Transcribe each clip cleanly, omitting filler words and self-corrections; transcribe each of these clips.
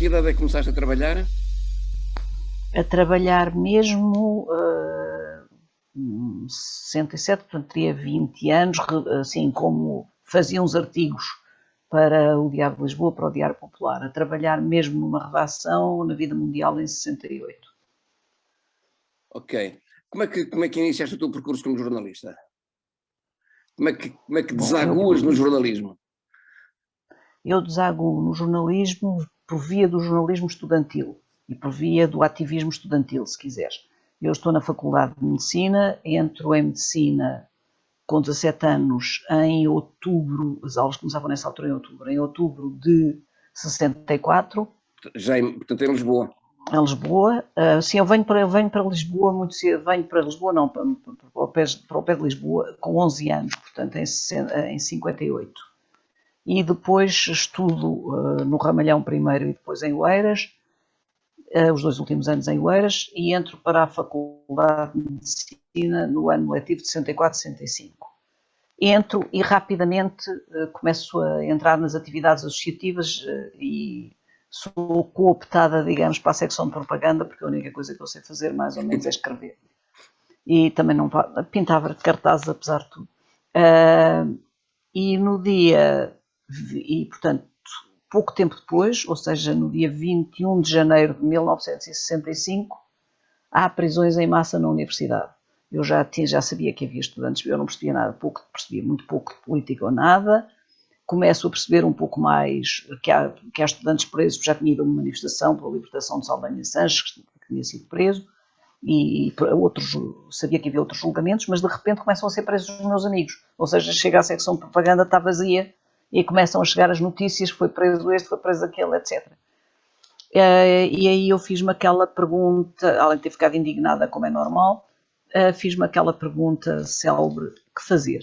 que idade é que começaste a trabalhar? A trabalhar mesmo 67, portanto teria 20 anos, assim como fazia uns artigos para o Diário de Lisboa, para o Diário Popular, a trabalhar mesmo numa redação na vida mundial em 68. Ok. Como é que iniciaste o teu percurso como jornalista? Como é que Bom, desaguas no jornalismo? eu desaguo no jornalismo por via do jornalismo estudantil e por via do ativismo estudantil, se quiseres. Eu estou na Faculdade de Medicina, entro em Medicina com 17 anos em outubro, as aulas começavam nessa altura em outubro de 64. Portanto, em Lisboa. Em Lisboa, sim, eu venho para Lisboa muito cedo, venho para Lisboa não, para o pé de Lisboa com 11 anos, portanto em 58. E depois estudo no Ramalhão primeiro e depois em Oeiras, os 2 últimos anos em Oeiras, e entro para a Faculdade de Medicina no ano letivo de 64-65. Entro e rapidamente começo a entrar nas atividades associativas e sou cooptada, digamos, para a secção de propaganda, porque a única coisa que eu sei fazer mais ou menos é escrever. E também não pintava cartazes, apesar de tudo. E no dia, e portanto, pouco tempo depois, ou seja, no dia 21 de janeiro de 1965, há prisões em massa na universidade. Eu já sabia que havia estudantes, eu não percebia nada, percebia muito pouco de política ou nada. Começo a perceber um pouco mais que há estudantes presos, já tinha ido a uma manifestação pela libertação de Saldanha Sanches, que tinha sido preso, e sabia que havia outros julgamentos, mas de repente começam a ser presos os meus amigos. Ou seja, chega à secção de propaganda, está vazia, e começam a chegar as notícias, foi preso este, foi preso aquele, etc. E aí eu fiz-me aquela pergunta, além de ter ficado indignada, como é normal, fiz-me aquela pergunta célebre, que fazer?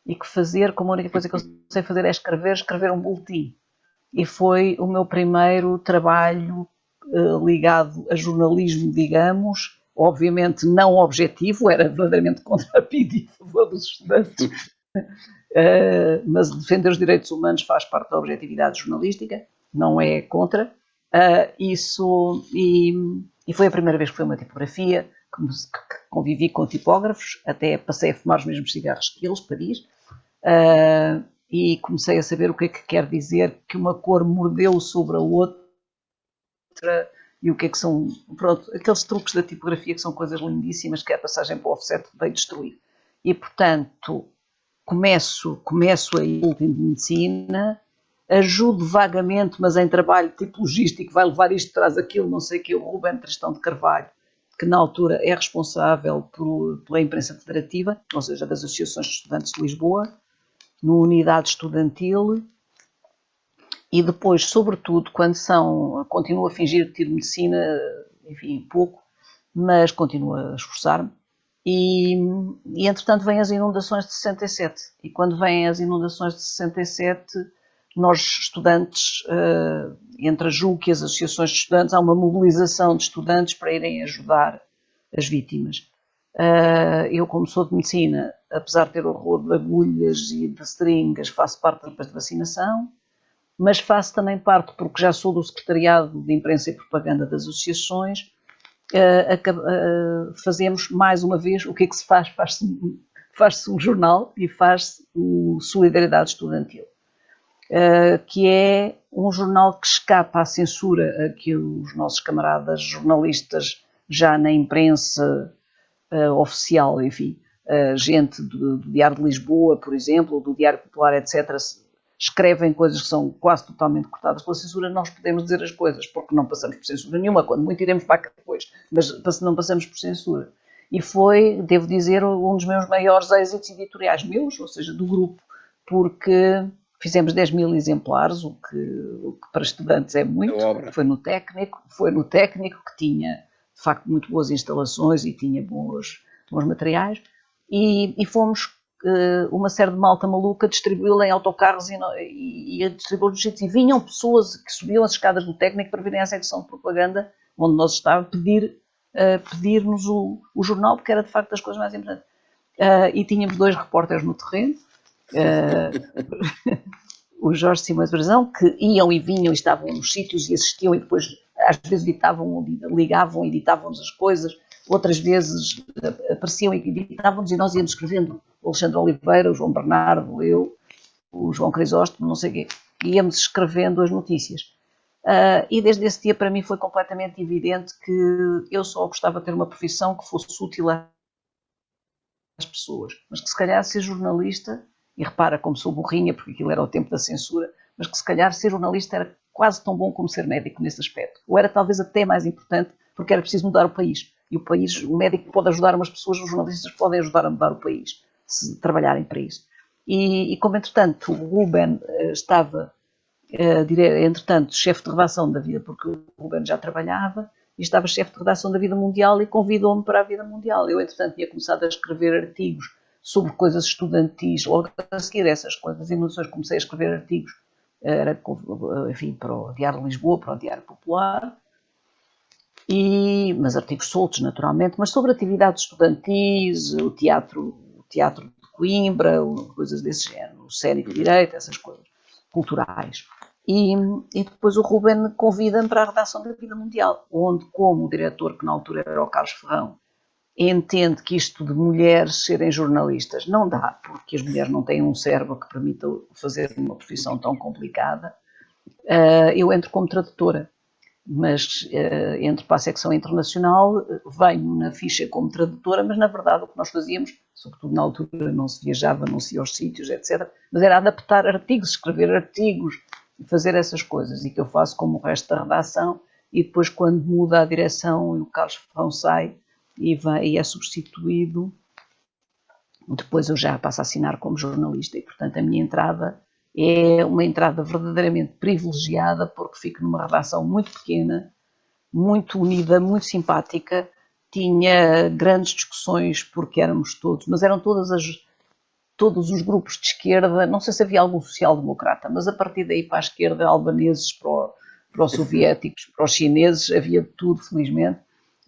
E que fazer, como a única coisa que eu sei fazer é escrever um boletim. E foi o meu primeiro trabalho ligado a jornalismo, digamos, obviamente não objetivo, era verdadeiramente contra a PIDE e a favor dos estudantes, mas defender os direitos humanos faz parte da objetividade jornalística, não é contra. E foi a primeira vez que foi uma tipografia, que convivi com tipógrafos, até passei a fumar os mesmos cigarros que eles, Paris, e comecei a saber o que é que quer dizer que uma cor mordeu sobre a outra e o que é que são, pronto, aqueles truques da tipografia que são coisas lindíssimas que a passagem para o offset veio destruir. E, portanto, começo a ir de medicina, ajudo vagamente, mas em trabalho tipo logístico, vai levar isto, traz aquilo, não sei o que, o Rubén Tristão de Carvalho, que na altura é responsável pela imprensa federativa, ou seja, das associações de estudantes de Lisboa, numa unidade estudantil, e depois, sobretudo, quando continuo a fingir que tiro medicina, enfim, pouco, mas continuo a esforçar-me, e entretanto vêm as inundações de 67, e quando vêm as inundações de 67, nós estudantes, entre a JUC e as associações de estudantes, há uma mobilização de estudantes para irem ajudar as vítimas. Eu, como sou de medicina, apesar de ter horror de agulhas e de seringas, faço parte da vacinação, mas faço também parte, porque já sou do secretariado de imprensa e propaganda das associações, fazemos mais uma vez o que é que se faz? Faz-se um jornal e faz-se o Solidariedade Estudantil, que é um jornal que escapa à censura a que os nossos camaradas jornalistas já na imprensa oficial, enfim, gente do Diário de Lisboa, por exemplo, ou do Diário Popular, etc., escrevem coisas que são quase totalmente cortadas pela censura. Nós podemos dizer as coisas, porque não passamos por censura nenhuma, quando muito iremos para cá depois, mas não passamos por censura. E foi, devo dizer, um dos meus maiores êxitos editoriais meus, ou seja, do grupo, porque fizemos 10 mil exemplares, o que para estudantes é muito. Foi no técnico que tinha, de facto, muito boas instalações e tinha bons materiais, e fomos uma série de malta maluca distribuí-la em autocarros e a distribuí-los e vinham pessoas que subiam as escadas do técnico para virem à secção de propaganda onde nós estávamos pedir-nos o jornal, porque era de facto das coisas mais importantes. E tínhamos 2 repórteres no terreno, o Jorge Simões Brazão, que iam e vinham e estavam nos sítios e assistiam e depois às vezes editavam, ligavam, editavam-nos as coisas, outras vezes apareciam e editavam-nos e nós íamos escrevendo. O Alexandre Oliveira, o João Bernardo, eu, o João Crisóstomo, não sei o quê, íamos escrevendo as notícias. E desde esse dia para mim foi completamente evidente que eu só gostava de ter uma profissão que fosse útil às pessoas, mas que se calhar ser jornalista, e repara como sou burrinha, porque aquilo era o tempo da censura, mas que se calhar ser jornalista era quase tão bom como ser médico nesse aspecto. Ou era talvez até mais importante, porque era preciso mudar o país. E o país, o médico pode ajudar umas pessoas, os jornalistas podem ajudar a mudar o país, se trabalharem para isso. E como, entretanto, o Ruben estava, entretanto, chefe de redação da Vida, porque o Ruben já trabalhava, e estava chefe de redação da Vida Mundial e convidou-me para a Vida Mundial. Eu, entretanto, tinha começado a escrever artigos sobre coisas estudantis, logo a seguir essas coisas, emoções, comecei a escrever artigos, enfim, para o Diário de Lisboa, para o Diário Popular, mas artigos soltos, naturalmente, mas sobre atividades estudantis, o teatro de Coimbra, coisas desse género, o Cénico Direito, essas coisas culturais. E depois o Ruben convida-me para a redação da Vida Mundial, onde, como o diretor, que na altura era o Carlos Ferrão, entende que isto de mulheres serem jornalistas não dá, porque as mulheres não têm um cérebro que permita fazer uma profissão tão complicada, eu entro como tradutora, mas entro para a secção internacional, venho na ficha como tradutora, mas na verdade o que nós fazíamos, sobretudo na altura não se viajava, não se ia aos sítios, etc., mas era adaptar artigos, escrever artigos, fazer essas coisas, e que eu faço como o resto da redação, e depois quando muda a direção e o Carlos Ferrão sai e é substituído, depois eu já passo a assinar como jornalista, e portanto a minha entrada é uma entrada verdadeiramente privilegiada, porque fico numa redação muito pequena, muito unida, muito simpática, tinha grandes discussões porque éramos todos, mas eram todos os grupos de esquerda, não sei se havia algum social-democrata, mas a partir daí para a esquerda, albaneses para os soviéticos, para os chineses, havia tudo, felizmente,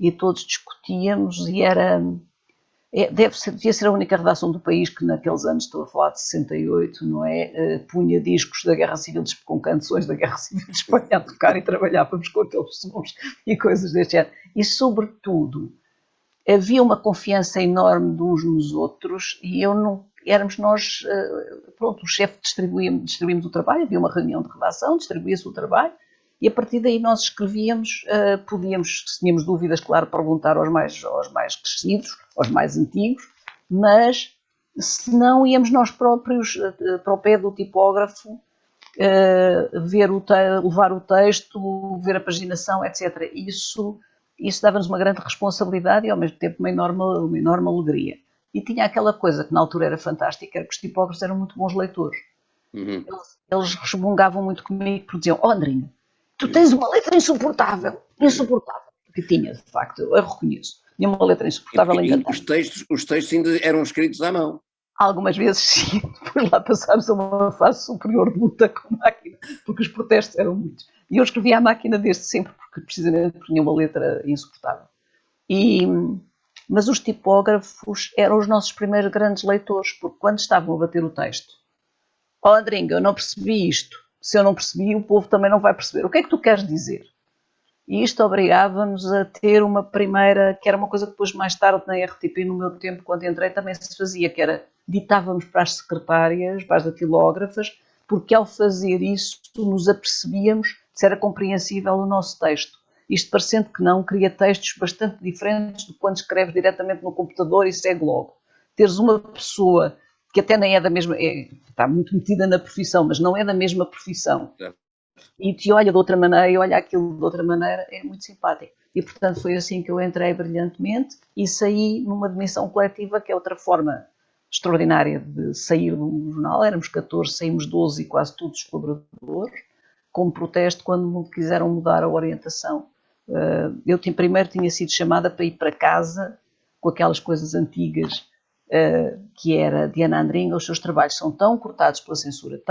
e todos discutíamos e devia ser a única redação do país que naqueles anos, estou a falar de 68, não é? Punha discos da Guerra Civil, com canções da Guerra Civil de Espanha a tocar e trabalhávamos com aqueles sons e coisas deste género. E, sobretudo, havia uma confiança enorme de uns nos outros e éramos nós, pronto, o chefe distribuímos o trabalho, havia uma reunião de redação, distribuía-se o trabalho e a partir daí nós escrevíamos, podíamos, se tínhamos dúvidas, claro, perguntar aos mais crescidos, aos mais antigos, mas se não íamos nós próprios para o pé do tipógrafo, levar o texto, ver a paginação, etc. Isso dava-nos uma grande responsabilidade e ao mesmo tempo uma enorme alegria. E tinha aquela coisa que na altura era fantástica, era que os tipógrafos eram muito bons leitores. Uhum. Eles resmungavam muito comigo porque diziam: Andrinha, tu tens uma letra insuportável, que tinha, de facto, eu reconheço. Tinha uma letra insuportável ainda. Os textos ainda eram escritos à mão. Algumas vezes sim, depois lá passámos a uma fase superior de luta com a máquina, porque os protestos eram muitos. E eu escrevia à máquina desde sempre, porque precisamente tinha uma letra insuportável. Mas os tipógrafos eram os nossos primeiros grandes leitores, porque quando estavam a bater o texto, Andrinho, eu não percebi isto. Se eu não percebi, o povo também não vai perceber. O que é que tu queres dizer? E isto obrigava-nos a ter uma primeira, que era uma coisa que depois mais tarde na RTP, no meu tempo, quando entrei, também se fazia, que era, ditávamos para as secretárias, para as datilógrafas, porque ao fazer isso nos apercebíamos se era compreensível o nosso texto. Isto parecendo que não, cria textos bastante diferentes de quando escreves diretamente no computador e segue logo. Teres uma pessoa que até nem é da mesma, está muito metida na profissão, mas não é da mesma profissão, e te olha de outra maneira e olha aquilo de outra maneira, é muito simpático. E, portanto, foi assim que eu entrei brilhantemente e saí numa demissão coletiva, que é outra forma extraordinária de sair de um jornal. Éramos 14, saímos 12 e quase todos os colaboradores, como protesto quando me quiseram mudar a orientação. Eu primeiro tinha sido chamada para ir para casa com aquelas coisas antigas, que era Diana Andringa, os seus trabalhos são tão cortados pela censura,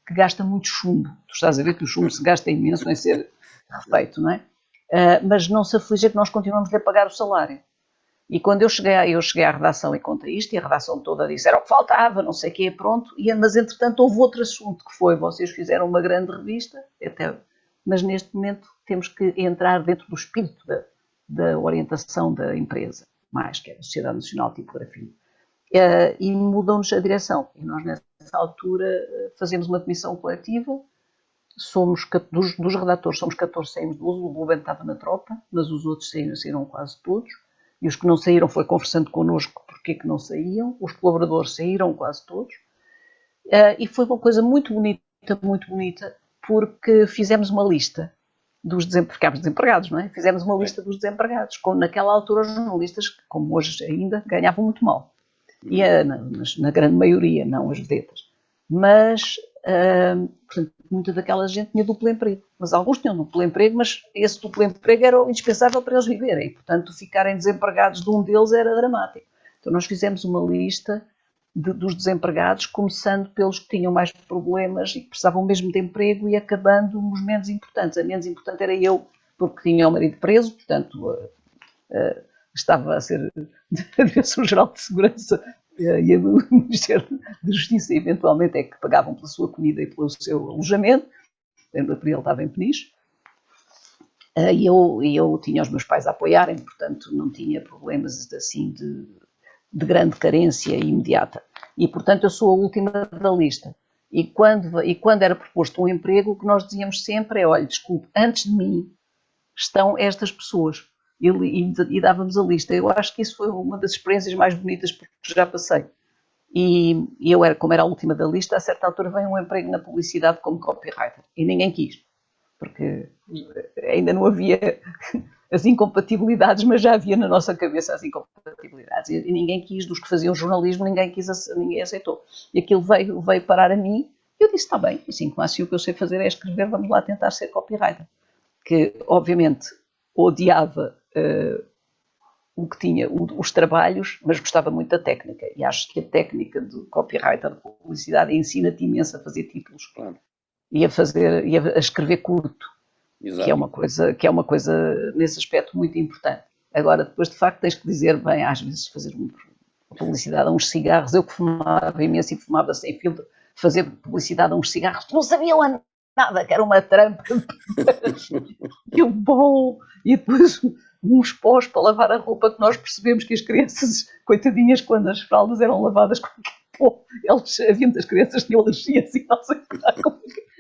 que gasta muito chumbo. Tu estás a ver que o chumbo se gasta imenso em ser refeito, não é? Mas não se aflige que nós continuamos a pagar o salário. E quando eu cheguei à redação e contei isto, e a redação toda disse, era o que faltava, não sei o quê, pronto, mas entretanto houve outro assunto que foi, vocês fizeram uma grande revista, mas neste momento temos que entrar dentro do espírito da orientação da empresa, mais que é a Sociedade Nacional de Tipografia. E mudam-nos a direção. E nós, nessa altura, fazemos uma demissão coletiva, dos redatores somos 14, saímos 12, o Ruben estava na tropa, mas os outros saíram quase todos. E os que não saíram foi conversando connosco porque que não saíam. Os colaboradores saíram quase todos. E foi uma coisa muito bonita, porque fizemos uma lista ficámos desempregados, não é? Fizemos uma lista dos desempregados. Naquela altura, os jornalistas, como hoje ainda, ganhavam muito mal. E na grande maioria, não as vedetas. Mas, portanto, muita daquela gente tinha duplo emprego. Mas alguns tinham duplo emprego, mas esse duplo emprego era indispensável para eles viverem. E, portanto, ficarem desempregados de um deles era dramático. Então, nós fizemos uma lista dos desempregados, começando pelos que tinham mais problemas e que precisavam mesmo de emprego e acabando os menos importantes. A menos importante era eu, porque tinha o marido preso, portanto, estava a ser a Direção-Geral de Segurança e o Ministério da Justiça, eventualmente, é que pagavam pela sua comida e pelo seu alojamento. Ele estava em Peniche. E eu tinha os meus pais a apoiarem, portanto, não tinha problemas assim de grande carência imediata. E, portanto, eu sou a última da lista. E quando era proposto um emprego, o que nós dizíamos sempre é, olha, desculpe, antes de mim estão estas pessoas. E dávamos a lista. Eu acho que isso foi uma das experiências mais bonitas porque já passei. E eu, como era a última da lista, a certa altura veio um emprego na publicidade como copywriter. E ninguém quis. Porque ainda não havia as incompatibilidades, mas já havia na nossa cabeça as incompatibilidades. E ninguém quis, dos que faziam jornalismo, ninguém aceitou. E aquilo veio parar a mim. E eu disse, está bem, assim como assim o que eu sei fazer é escrever, vamos lá tentar ser copywriter. Que, obviamente, odiava o que tinha, os trabalhos, mas gostava muito da técnica. E acho que a técnica de copywriter, de publicidade, ensina-te imenso a fazer títulos. Claro. E a escrever curto. Exato. Que é uma coisa, nesse aspecto, muito importante. Agora, depois, de facto, tens que dizer, bem, às vezes fazer publicidade a uns cigarros, eu que fumava imenso e fumava sem filtro, fazer publicidade a uns cigarros, não sabiam nada, que era uma trampa. E o bom, e depois uns pós para lavar a roupa, que nós percebemos que as crianças, coitadinhas, quando as fraldas eram lavadas com pó, havia as crianças tinham alergias e não sei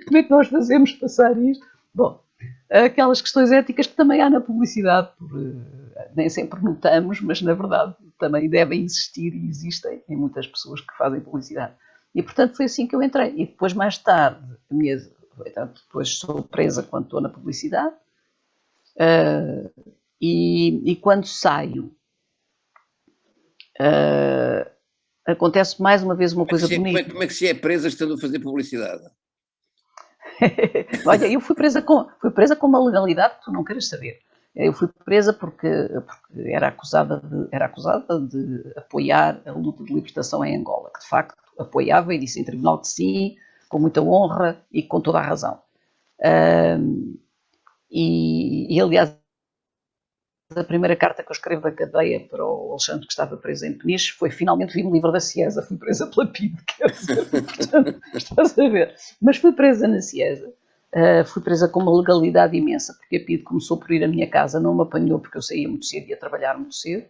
como é que nós fazemos passar isto. Bom, aquelas questões éticas que também há na publicidade, nem sempre notamos, mas na verdade também devem existir e existem em muitas pessoas que fazem publicidade. E portanto foi assim que eu entrei. E depois, mais tarde, depois sou presa quando estou na publicidade. E quando saio, acontece mais uma vez uma coisa bonita. Como é que se é presa estando a fazer publicidade? Olha, eu fui presa com uma legalidade que tu não queres saber. Eu fui presa porque era acusada de apoiar a luta de libertação em Angola, que de facto apoiava e disse em tribunal que sim, com muita honra e com toda a razão. Aliás, a primeira carta que eu escrevo da cadeia para o Alexandre, que estava preso em Peniche, foi finalmente vi-me livre da Ciesa, fui presa pela PIDE, quer dizer, portanto, estás a ver. Mas fui presa na Ciesa, fui presa com uma legalidade imensa, porque a PIDE começou por ir à minha casa, não me apanhou porque eu saía muito cedo e ia trabalhar muito cedo,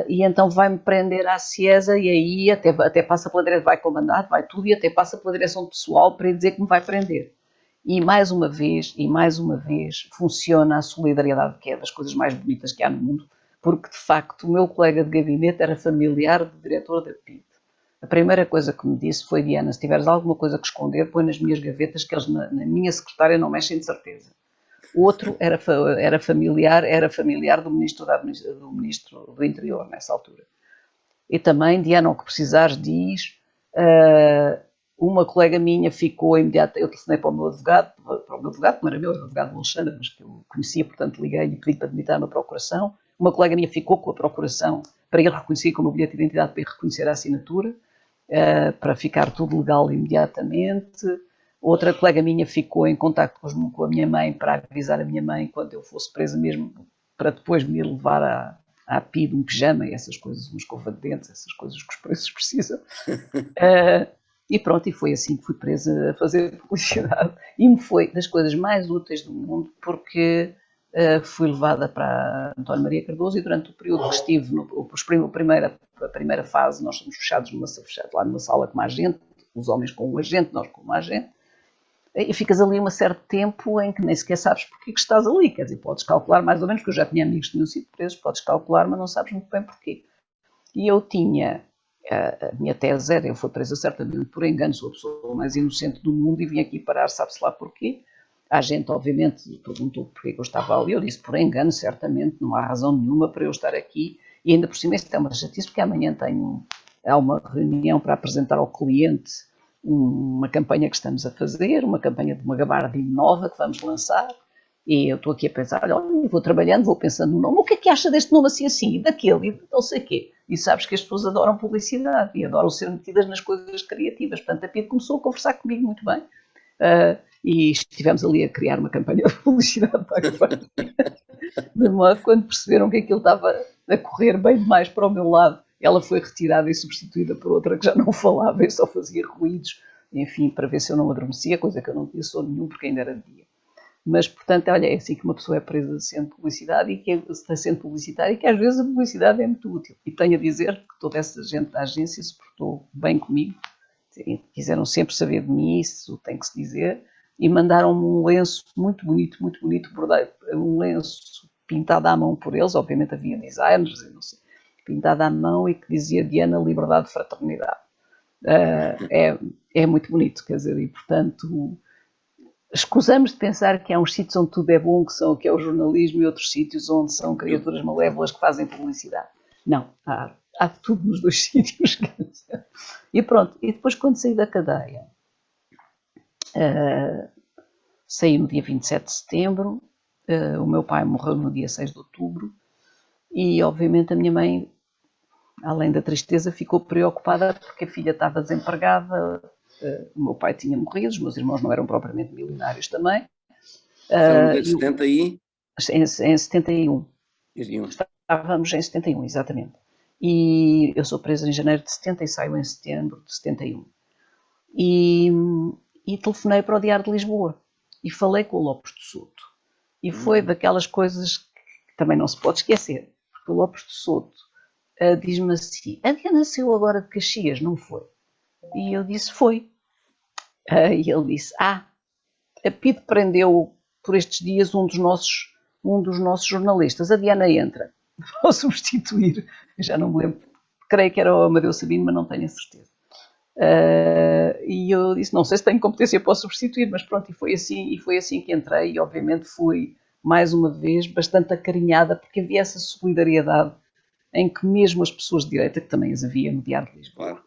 e então vai-me prender à Ciesa e aí até passa pela direção, vai comandar, vai tudo e até passa pela direção pessoal para dizer que me vai prender. E mais uma vez, funciona a solidariedade, que é das coisas mais bonitas que há no mundo, porque de facto o meu colega de gabinete era familiar do diretor da PIDE. A primeira coisa que me disse foi, Diana, se tiveres alguma coisa que esconder, põe nas minhas gavetas, que eles na minha secretária não mexem de certeza. O outro era familiar do ministro do Interior, nessa altura. E também, Diana, o que precisares diz... uma colega minha ficou imediata, eu telefonei para o meu advogado, que não era meu, era o advogado de Alexandre, mas que eu conhecia, portanto liguei-lhe e pedi para admitir na procuração. Uma colega minha ficou com a procuração para ele reconhecer como o bilhete de identidade, para ele reconhecer a assinatura, para ficar tudo legal imediatamente. Outra colega minha ficou em contacto com a minha mãe para avisar a minha mãe quando eu fosse presa mesmo, para depois me levar à a API de um pijama e essas coisas, uma escova de dentes, essas coisas que os preços precisam. E pronto, e foi assim que fui presa a fazer publicidade. E me foi das coisas mais úteis do mundo, porque fui levada para António Maria Cardoso e durante o período que estive, a primeira fase, nós somos fechados lá numa sala com mais gente, os homens com um agente, nós com mais gente, e ficas ali um certo tempo em que nem sequer sabes porque que estás ali, quer dizer, podes calcular mais ou menos, porque eu já tinha amigos que tinham sido presos, podes calcular, mas não sabes muito bem porquê. E eu tinha, a minha tese era, eu fui presa certamente por engano, sou a pessoa mais inocente do mundo e vim aqui parar, sabe-se lá porquê. A gente, obviamente, perguntou porquê que eu estava ali, eu disse por engano, certamente, não há razão nenhuma para eu estar aqui, e ainda por cima isto é uma chatice, porque amanhã há uma reunião para apresentar ao cliente uma campanha que estamos a fazer, uma campanha de uma gabardine nova que vamos lançar, e eu estou aqui a pensar, olha, vou trabalhando, vou pensando no nome, o que é que acha deste nome assim, e daquele, e não sei o quê. E sabes que as pessoas adoram publicidade e adoram ser metidas nas coisas criativas. Portanto, a Pia começou a conversar comigo muito bem, e estivemos ali a criar uma campanha de publicidade para a gabardine. De modo que quando perceberam que aquilo estava a correr bem demais para o meu lado, ela foi retirada e substituída por outra que já não falava e só fazia ruídos, enfim, para ver se eu não adormecia, coisa que eu não tinha sono nenhum porque ainda era dia. Mas, portanto, olha, é assim que uma pessoa é presa sendo publicidade e que está sendo publicitária e que às vezes a publicidade é muito útil. E tenho a dizer que toda essa gente da agência se portou bem comigo, quiseram sempre saber de mim, isso tem que se dizer, e mandaram-me um lenço muito bonito, bordado, um lenço pintado à mão por eles, obviamente havia designers, não sei, pintado à mão e que dizia Diana, liberdade, fraternidade. É muito bonito, quer dizer, e portanto escusamos de pensar que há uns sítios onde tudo é bom, que é o jornalismo, e outros sítios onde são criaturas malévolas que fazem publicidade. Não, há tudo nos dois sítios. E pronto, e depois quando saí da cadeia, saí no dia 27 de setembro, o meu pai morreu no dia 6 de outubro, e obviamente a minha mãe, além da tristeza, ficou preocupada porque a filha estava desempregada, o meu pai tinha morrido, os meus irmãos não eram propriamente milionários também. Estamos em 70 e... Em 71. Estávamos em 71, exatamente. E eu sou presa em janeiro de 70 e saio em setembro de 71. E telefonei para o Diário de Lisboa e falei com o Lopes de Soto. E foi daquelas coisas que também não se pode esquecer, porque o Lopes de Soto diz-me assim, a Diana saiu agora de Caxias, não foi? E eu disse, foi. E ele disse, a PIDE prendeu por estes dias um dos nossos jornalistas, a Diana entra, vou substituir, eu já não me lembro, creio que era o Amadeu Sabino, mas não tenho a certeza. E eu disse, não sei se tenho competência para substituir, mas pronto, e foi assim que entrei, e obviamente fui, mais uma vez, bastante acarinhada, porque havia essa solidariedade em que mesmo as pessoas de direita, que também as havia no Diário de Lisboa,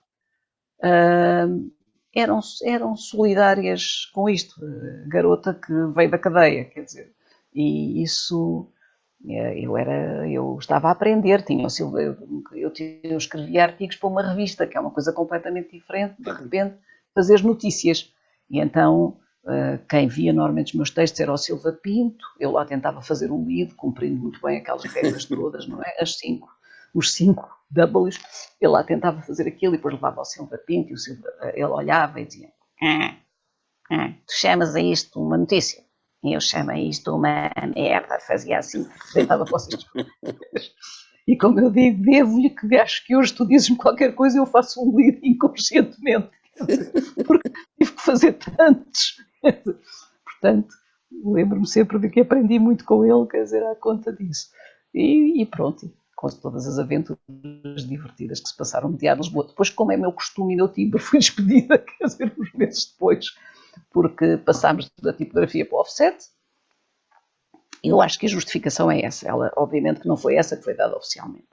eram solidárias com isto, garota que veio da cadeia, quer dizer, e isso, eu estava a aprender, eu escrevia artigos para uma revista, que é uma coisa completamente diferente, de repente, fazer notícias, e então, quem via normalmente os meus textos era o Silva Pinto, eu lá tentava fazer um lead, cumprindo muito bem aquelas regras todas, não é? Os 5 W's, ele lá tentava fazer aquilo e depois levava ao Silva Pinto e ele olhava e dizia tu chamas a isto uma notícia? E eu chamo a isto uma merda, fazia assim, deitava para vocês. E como eu digo, devo-lhe que acho que hoje tu dizes-me qualquer coisa e eu faço um lead inconscientemente, porque tive que fazer tantos. Portanto, lembro-me sempre de que aprendi muito com ele, quer dizer, à conta disso. E pronto, com todas as aventuras divertidas que se passaram no Diário de Lisboa. Depois, como é meu costume e meu timbre, fui despedida, quer dizer, uns meses depois, porque passámos da tipografia para o offset. Eu acho que a justificação é essa. Ela, obviamente, que não foi essa que foi dada oficialmente.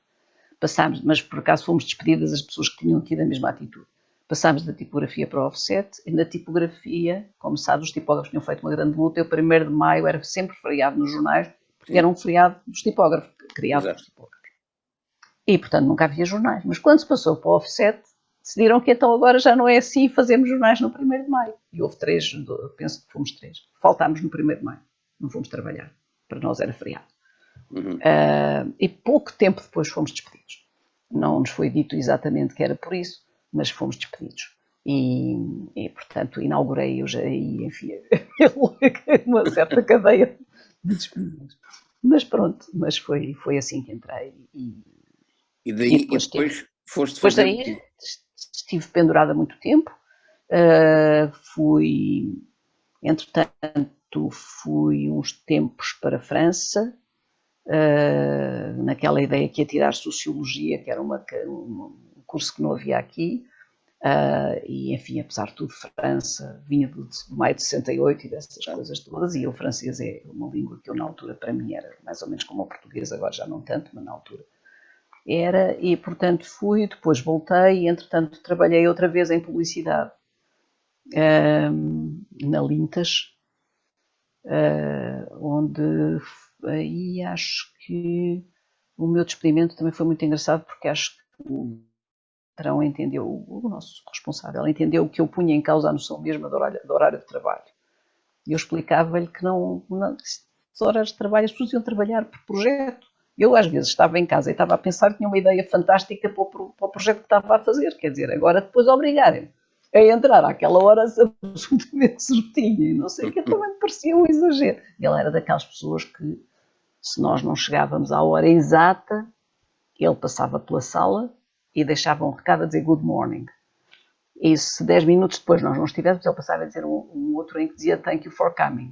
Passámos, mas por acaso fomos despedidas as pessoas que tinham tido a mesma atitude. Passámos da tipografia para o offset, e na tipografia, como sabes, os tipógrafos tinham feito uma grande luta, e o 1º de maio era sempre feriado nos jornais, porque era um feriado dos tipógrafos, criado pelos tipógrafos. E, portanto, nunca havia jornais. Mas quando se passou para o offset, decidiram que então agora já não é assim, fazemos jornais no 1º de maio. E houve 3, penso que fomos 3. Faltámos no 1º de maio, não fomos trabalhar. Para nós era feriado. E pouco tempo depois fomos despedidos. Não nos foi dito exatamente que era por isso, mas fomos despedidos. E portanto, inaugurei eu já aí, enfim, uma certa cadeia de despedimentos. Mas pronto, mas foi assim que entrei. E daí, e depois, depois foste depois fazer. daí estive pendurada muito tempo. Entretanto, fui uns tempos para a França, naquela ideia que ia tirar Sociologia, que era um curso que não havia aqui, e enfim, apesar de tudo, França vinha do maio de 68 e dessas coisas todas, e o francês é uma língua que eu na altura, para mim, era mais ou menos como o português, agora já não tanto, mas na altura era, e portanto fui, depois voltei, e entretanto trabalhei outra vez em publicidade, na Lintas, onde aí acho que o meu despedimento também foi muito engraçado, porque acho que o patrão entendeu, o nosso responsável entendeu que eu punha em causa a noção mesmo do horário de trabalho. E eu explicava-lhe que não horas de trabalho, as pessoas iam trabalhar por projeto. Eu às vezes estava em casa e estava a pensar que tinha uma ideia fantástica para o projeto que estava a fazer, quer dizer, agora depois obrigarem-me a entrar àquela hora absolutamente certinha e não sei o que, também me parecia um exagero. Ele era daquelas pessoas que, se nós não chegávamos à hora exata, ele passava pela sala e deixava um recado a dizer good morning. E se 10 minutos depois nós não estivéssemos, ele passava a dizer um outro em que dizia thank you for coming.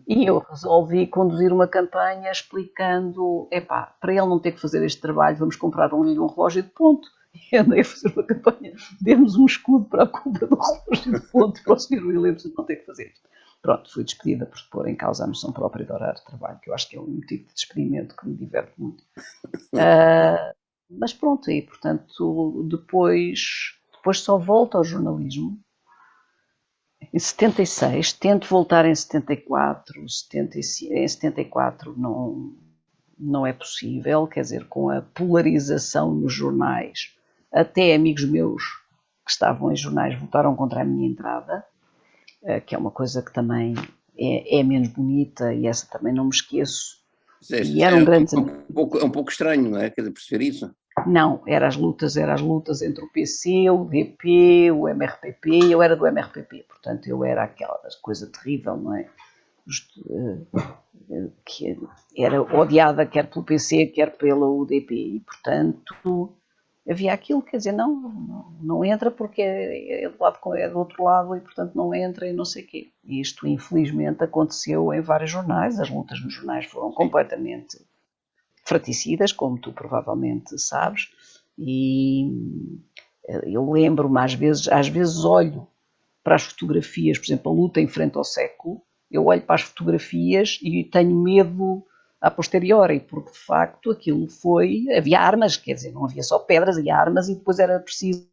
E eu resolvi conduzir uma campanha explicando, para ele não ter que fazer este trabalho, vamos comprar um relógio de ponto. E andei a fazer uma campanha, demos um escudo para a compra do relógio de ponto para o Sr. Williams não ter que fazer isto. Pronto, fui despedida por pôr em causa a noção própria de horário de trabalho, que eu acho que é um tipo de despedimento que me diverte muito. Mas pronto, e portanto depois só volto ao jornalismo em 76, tento voltar em 74, 75, em 74 não é possível, quer dizer, com a polarização nos jornais, até amigos meus que estavam em jornais votaram contra a minha entrada, que é uma coisa que também é menos bonita e essa também não me esqueço. E eram grandes é um pouco estranho, não é? Quer dizer, perceber isso? Não, eram as lutas entre o PC, o DP, o MRPP, eu era do MRPP, portanto eu era aquela coisa terrível, não é? Que era odiada quer pelo PC, quer pelo UDP, e portanto havia aquilo, quer dizer, não entra porque é do outro lado e portanto não entra e não sei o quê. E isto infelizmente aconteceu em vários jornais, as lutas nos jornais foram completamente fraticidas, como tu provavelmente sabes, e eu lembro-me às vezes olho para as fotografias, por exemplo, a luta em frente ao século, eu olho para as fotografias e tenho medo a posteriori, porque de facto aquilo havia armas, quer dizer, não havia só pedras, havia armas e depois era preciso,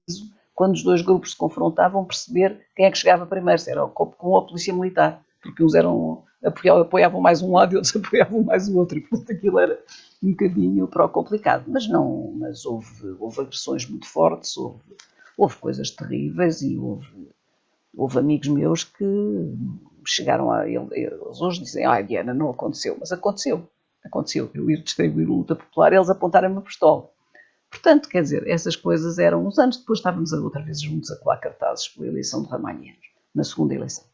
quando os dois grupos se confrontavam, perceber quem é que chegava primeiro, se era com a polícia militar, porque uns apoiavam mais um lado e outros apoiavam mais o outro, e portanto aquilo era um bocadinho para o complicado, mas houve agressões muito fortes, houve coisas terríveis e houve amigos meus que chegaram a eles hoje dizem, Diana, não aconteceu, mas aconteceu, eu ir distribuir luta popular e eles apontaram-me a pistola. Portanto, quer dizer, essas coisas eram, uns anos depois estávamos outra vez juntos a colar cartazes pela eleição de Ramalhianos, na segunda eleição.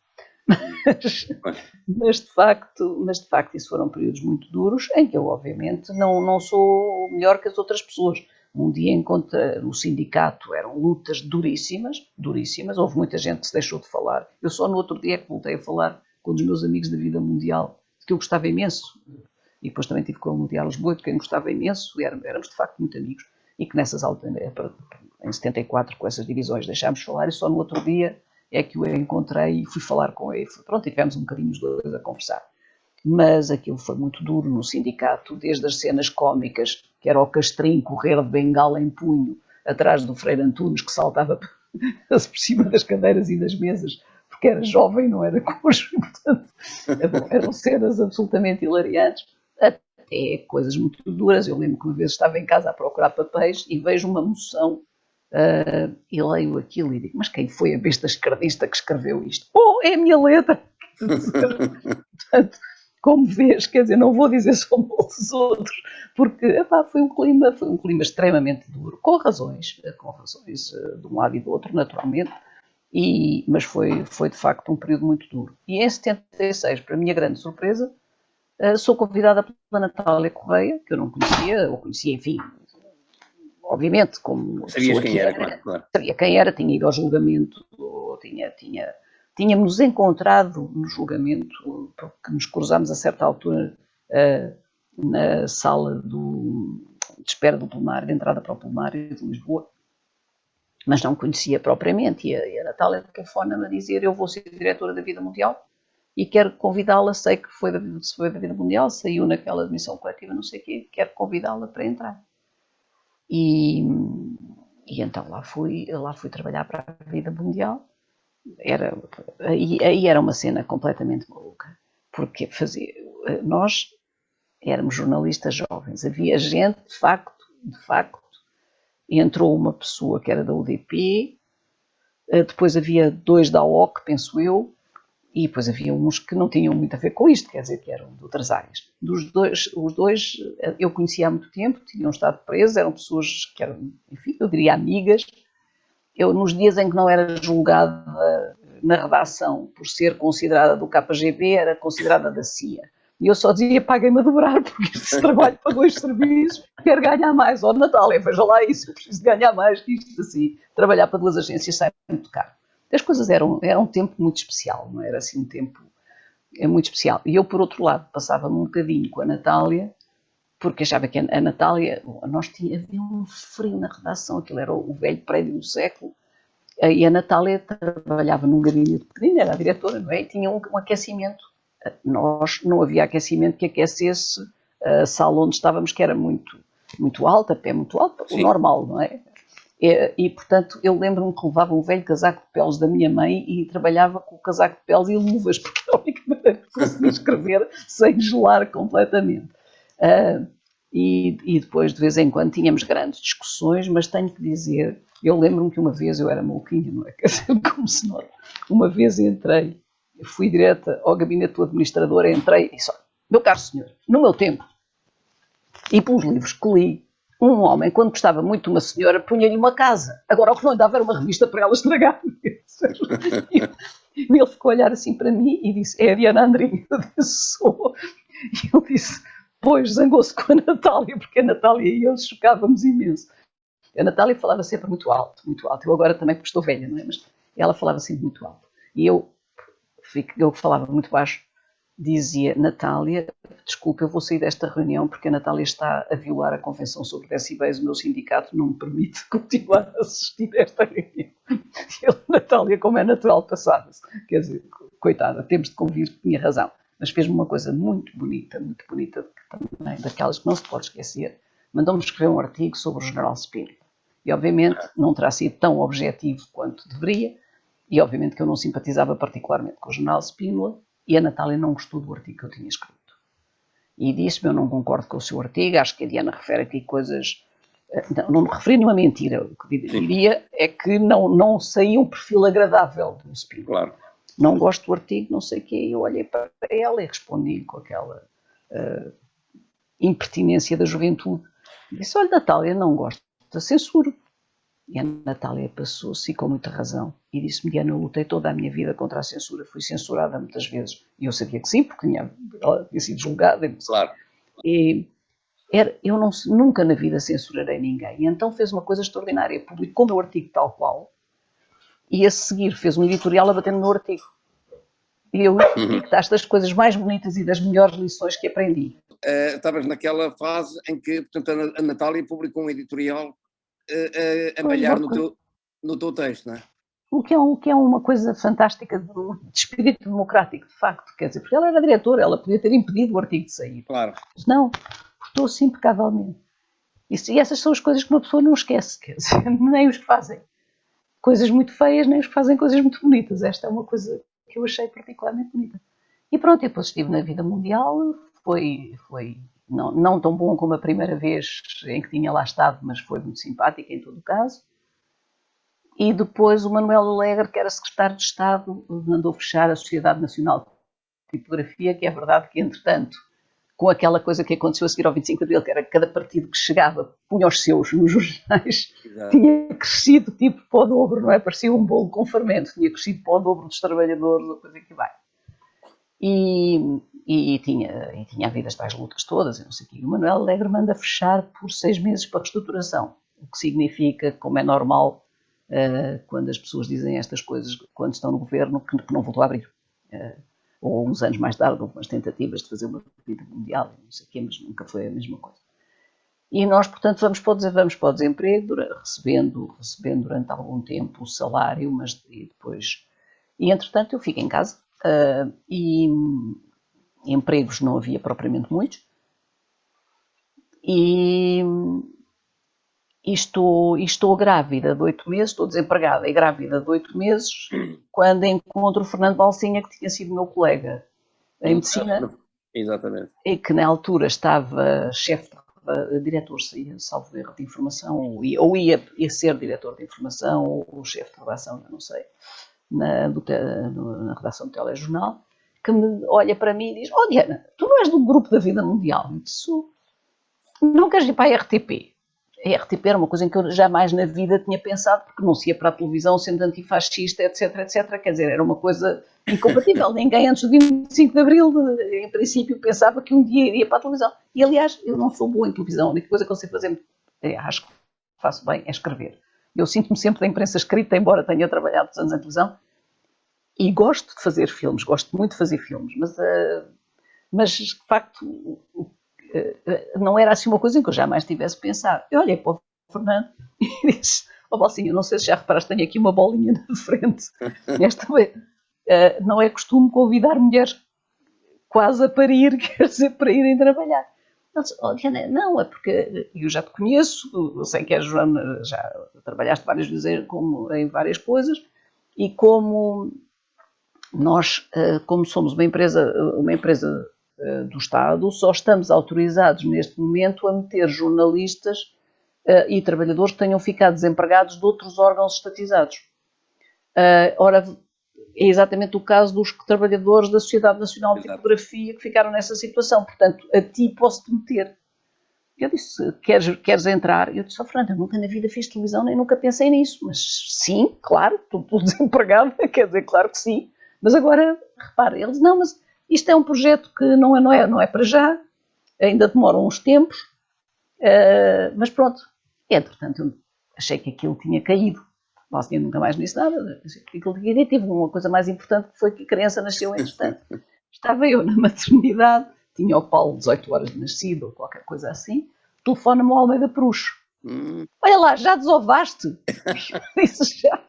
Mas de facto isso foram períodos muito duros em que eu obviamente não sou melhor que as outras pessoas. Um dia no sindicato eram lutas duríssimas, houve muita gente que se deixou de falar. Eu só no outro dia que voltei a falar com um dos meus amigos da vida mundial, que eu gostava imenso, e depois também tive com ele no Diário Lisboa, de quem gostava imenso, e éramos de facto muito amigos, e que nessas alturas, em 74, com essas divisões, deixámos de falar, e só no outro dia é que o encontrei e fui falar com ele. Pronto, e tivemos um bocadinho os dois a conversar. Mas aquilo foi muito duro no sindicato, desde as cenas cómicas, que era o Castrinho correr de bengala em punho, atrás do Freire Antunes, que saltava por cima das cadeiras e das mesas, porque era jovem, não era coxo, e portanto eram cenas absolutamente hilariantes, até coisas muito duras. Eu lembro que uma vez estava em casa a procurar papéis e vejo uma moção e leio aquilo e digo, mas quem foi a besta esquerdista que escreveu isto? É a minha letra! Portanto, como vês, quer dizer, não vou dizer só mal dos outros, porque epá, foi um clima extremamente duro, com razões de um lado e do outro, naturalmente, mas foi de facto um período muito duro. E em 76, para a minha grande surpresa, sou convidada pela Natália Correia, que eu não conhecia, ou conhecia, enfim, obviamente, como Sabias pessoa quem que era, era, claro. sabia quem era, tinha ido ao julgamento, tínhamos encontrado no julgamento, porque nos cruzámos a certa altura na sala de espera do plenário, de entrada para o plenário de Lisboa, mas não conhecia propriamente. E a Natália telefona-me a dizer: eu vou ser diretora da Vida Mundial e quero convidá-la, sei que foi da Vida Mundial, saiu naquela admissão coletiva, não sei o quê, quero convidá-la para entrar. E então lá fui trabalhar para a Vida Mundial. Aí era uma cena completamente maluca, porque nós éramos jornalistas jovens, havia gente, de facto, entrou uma pessoa que era da UDP, depois havia 2 da OC, penso eu, e depois havia uns que não tinham muito a ver com isto, quer dizer, que eram de outras áreas. Os dois eu conhecia há muito tempo, tinham estado presos, eram pessoas que eram, enfim, eu diria amigas. Eu, nos dias em que não era julgada na redação por ser considerada do KGB, era considerada da CIA. E eu só dizia: paguem-me a dobrar, porque este trabalho para 2 serviços, quero ganhar mais. Oh, Natália, veja lá isso, eu preciso ganhar mais que isto assim. Trabalhar para 2 agências sai muito caro. As coisas era um tempo muito especial, não era assim um tempo muito especial. E eu, por outro lado, passava-me um bocadinho com a Natália, porque achava que a Natália, havia um frio na redação, aquilo era o velho prédio do século, e a Natália trabalhava num gabinete pequenino, era a diretora, não é? E tinha um aquecimento. Nós não havia aquecimento que aquecesse a sala onde estávamos, que era muito alta, pé muito alto, o normal, não é? Portanto, eu lembro-me que levava um velho casaco de peles da minha mãe e trabalhava com o casaco de peles e luvas, porque era a única maneira que conseguia escrever sem gelar completamente. E depois, de vez em quando, tínhamos grandes discussões, mas tenho que dizer, eu lembro-me que uma vez eu era maluquinha, não é? Como se nota. Uma vez entrei, fui direta ao gabinete do administrador, entrei e disse: meu caro senhor, no meu tempo, e pelos livros que li, um homem, quando gostava muito de uma senhora, punha-lhe uma casa. Agora, o que não lhe dava era uma revista para ela estragar. E ele ficou a olhar assim para mim e disse: é a Diana Andrinho. Eu disse: sou. E ele disse: pois, zangou-se com a Natália, porque a Natália e eu chocávamos imenso. A Natália falava sempre muito alto, muito alto. Eu agora também, porque estou velha, não é? Mas ela falava sempre muito alto. E eu falava muito baixo, dizia: Natália, desculpa, eu vou sair desta reunião porque a Natália está a violar a Convenção sobre Decibéis, o meu sindicato não me permite continuar a assistir a esta reunião. E Natália, como é natural, passava-se. Quer dizer, coitada, temos de convir que tinha razão. Mas fez-me uma coisa muito bonita, também, daquelas que não se pode esquecer. Mandou-me escrever um artigo sobre o General Spínola. E, obviamente, não terá sido tão objetivo quanto deveria, e, obviamente, que eu não simpatizava particularmente com o General Spínola, e a Natália não gostou do artigo que eu tinha escrito. E disse-me: eu não concordo com o seu artigo, acho que a Diana refere aqui coisas... Não me referi nenhuma mentira. O que diria é que não saiu um perfil agradável do Spínola. Claro. Não gosto do artigo, não sei o quê. E eu olhei para ela e respondi com aquela impertinência da juventude. Disse: olha, Natália, não gosto da censura. E a Natália passou-se, e com muita razão, e disse-me: Diana, eu lutei toda a minha vida contra a censura, fui censurada muitas vezes. E eu sabia que sim, porque ela tinha sido julgada. Claro. E eu nunca na vida censurarei ninguém. E então fez uma coisa extraordinária, publicou o meu artigo tal qual, e a seguir fez um editorial a bater no meu artigo. E eu dictaste das coisas mais bonitas e das melhores lições que aprendi. Estavas naquela fase em que, portanto, a Natália publicou um editorial a malhar no teu texto, não é? O que é uma coisa fantástica de espírito democrático, de facto, quer dizer, porque ela era diretora, ela podia ter impedido o artigo de sair. Claro. Mas não, portou-se impecavelmente. E essas são as coisas que uma pessoa não esquece, quer dizer, nem os que fazem coisas muito feias, nem os que fazem coisas muito bonitas. Esta é uma coisa que eu achei particularmente bonita. E pronto, depois estive na Vida Mundial, foi não tão bom como a primeira vez em que tinha lá estado, mas foi muito simpática em todo o caso. E depois o Manuel Alegre, que era secretário de Estado, mandou fechar a Sociedade Nacional de tipografia, que é verdade que, entretanto, com aquela coisa que aconteceu a seguir ao 25 de Abril, que era que cada partido que chegava punha os seus nos jornais, tinha crescido tipo para o dobro, não é? Parecia um bolo com fermento, tinha crescido para o dobro dos trabalhadores, ou coisa que vai. E tinha havido as tais lutas todas, e não sei o quê. O Manuel Alegre manda fechar por 6 meses para reestruturação, o que significa, como é normal, quando as pessoas dizem estas coisas quando estão no governo, que não voltou a abrir. Ou uns anos mais tarde houve umas tentativas de fazer uma corrida mundial, não sei o quê, mas nunca foi a mesma coisa. E nós, portanto, vamos para o desemprego, recebendo durante algum tempo o salário, mas depois... E, entretanto, eu fico em casa e empregos não havia propriamente muitos. E estou grávida de 8 meses, estou desempregada e grávida de 8 meses, quando encontro o Fernando Balsinha, que tinha sido meu colega em medicina. Exatamente. E que na altura estava chefe, diretor, salvo erro, de informação, ou ia ser diretor de informação, ou chefe de redação, eu não sei, na redação do telejornal, que me olha para mim e diz: "Oh Diana, tu não és do grupo da Vida Mundial?" Eu disse: "Sou." "Não queres ir para a RTP?" A RTP era uma coisa em que eu jamais na vida tinha pensado, porque não se ia para a televisão sendo antifascista, etc, etc. Quer dizer, era uma coisa incompatível. Ninguém antes do 25 de Abril, em princípio, pensava que um dia iria para a televisão. E, aliás, eu não sou boa em televisão. A única coisa que eu sei fazer, acho que faço bem, é escrever. Eu sinto-me sempre da imprensa escrita, embora tenha trabalhado muitos anos em televisão. E gosto de fazer filmes, gosto muito de fazer filmes. Mas de facto... não era assim uma coisa em que eu jamais tivesse pensado. Eu olhei para o Fernando e disse: "Ó Balsinha, não sei se já reparaste, tenho aqui uma bolinha na frente. Não é costume convidar mulheres quase a parir, quer dizer, para irem trabalhar." Ele disse: "Oh, Diana, não, é porque eu já te conheço, eu sei que és Joana, já trabalhaste várias vezes em várias coisas, e como nós, como somos uma empresa do Estado, só estamos autorizados neste momento a meter jornalistas e trabalhadores que tenham ficado desempregados de outros órgãos estatizados." Ora, é exatamente o caso dos trabalhadores da Sociedade Nacional de Tipografia que ficaram nessa situação. Portanto, a ti posso-te meter. Eu disse: "Queres entrar?" Eu disse: "Oh, Fernando, eu nunca na vida fiz televisão, nem nunca pensei nisso." "Mas sim, claro, estou desempregado." Quer dizer, claro que sim. Mas agora, repara, eles: "Não, mas isto é um projeto que não é para já, ainda demora uns tempos, mas pronto." Entretanto, eu achei que aquilo tinha caído. Nossa, eu nunca mais disse nada. E tive uma coisa mais importante, que foi que a criança nasceu entretanto. Estava eu na maternidade, tinha o Paulo 18 horas de nascido, ou qualquer coisa assim, telefona-me ao Almeida Perucho: "Olha lá, já desovaste?" Disse: "Já."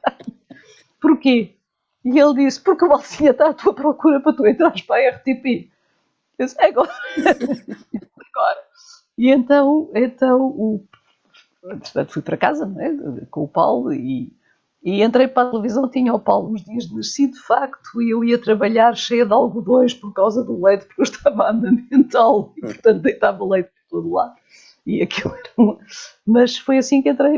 "Porquê?" E ele disse: "Porque o Balsinha está à tua procura para tu entrares para a RTP." Eu disse: "Agora." E então portanto, fui para casa, não é? Com o Paulo e entrei para a televisão. Tinha o Paulo uns dias de nascido, de facto, e eu ia trabalhar cheia de algodões por causa do leite, porque eu estava andamental e, portanto, deitava leite por todo lado. E aquilo era Mas foi assim que entrei,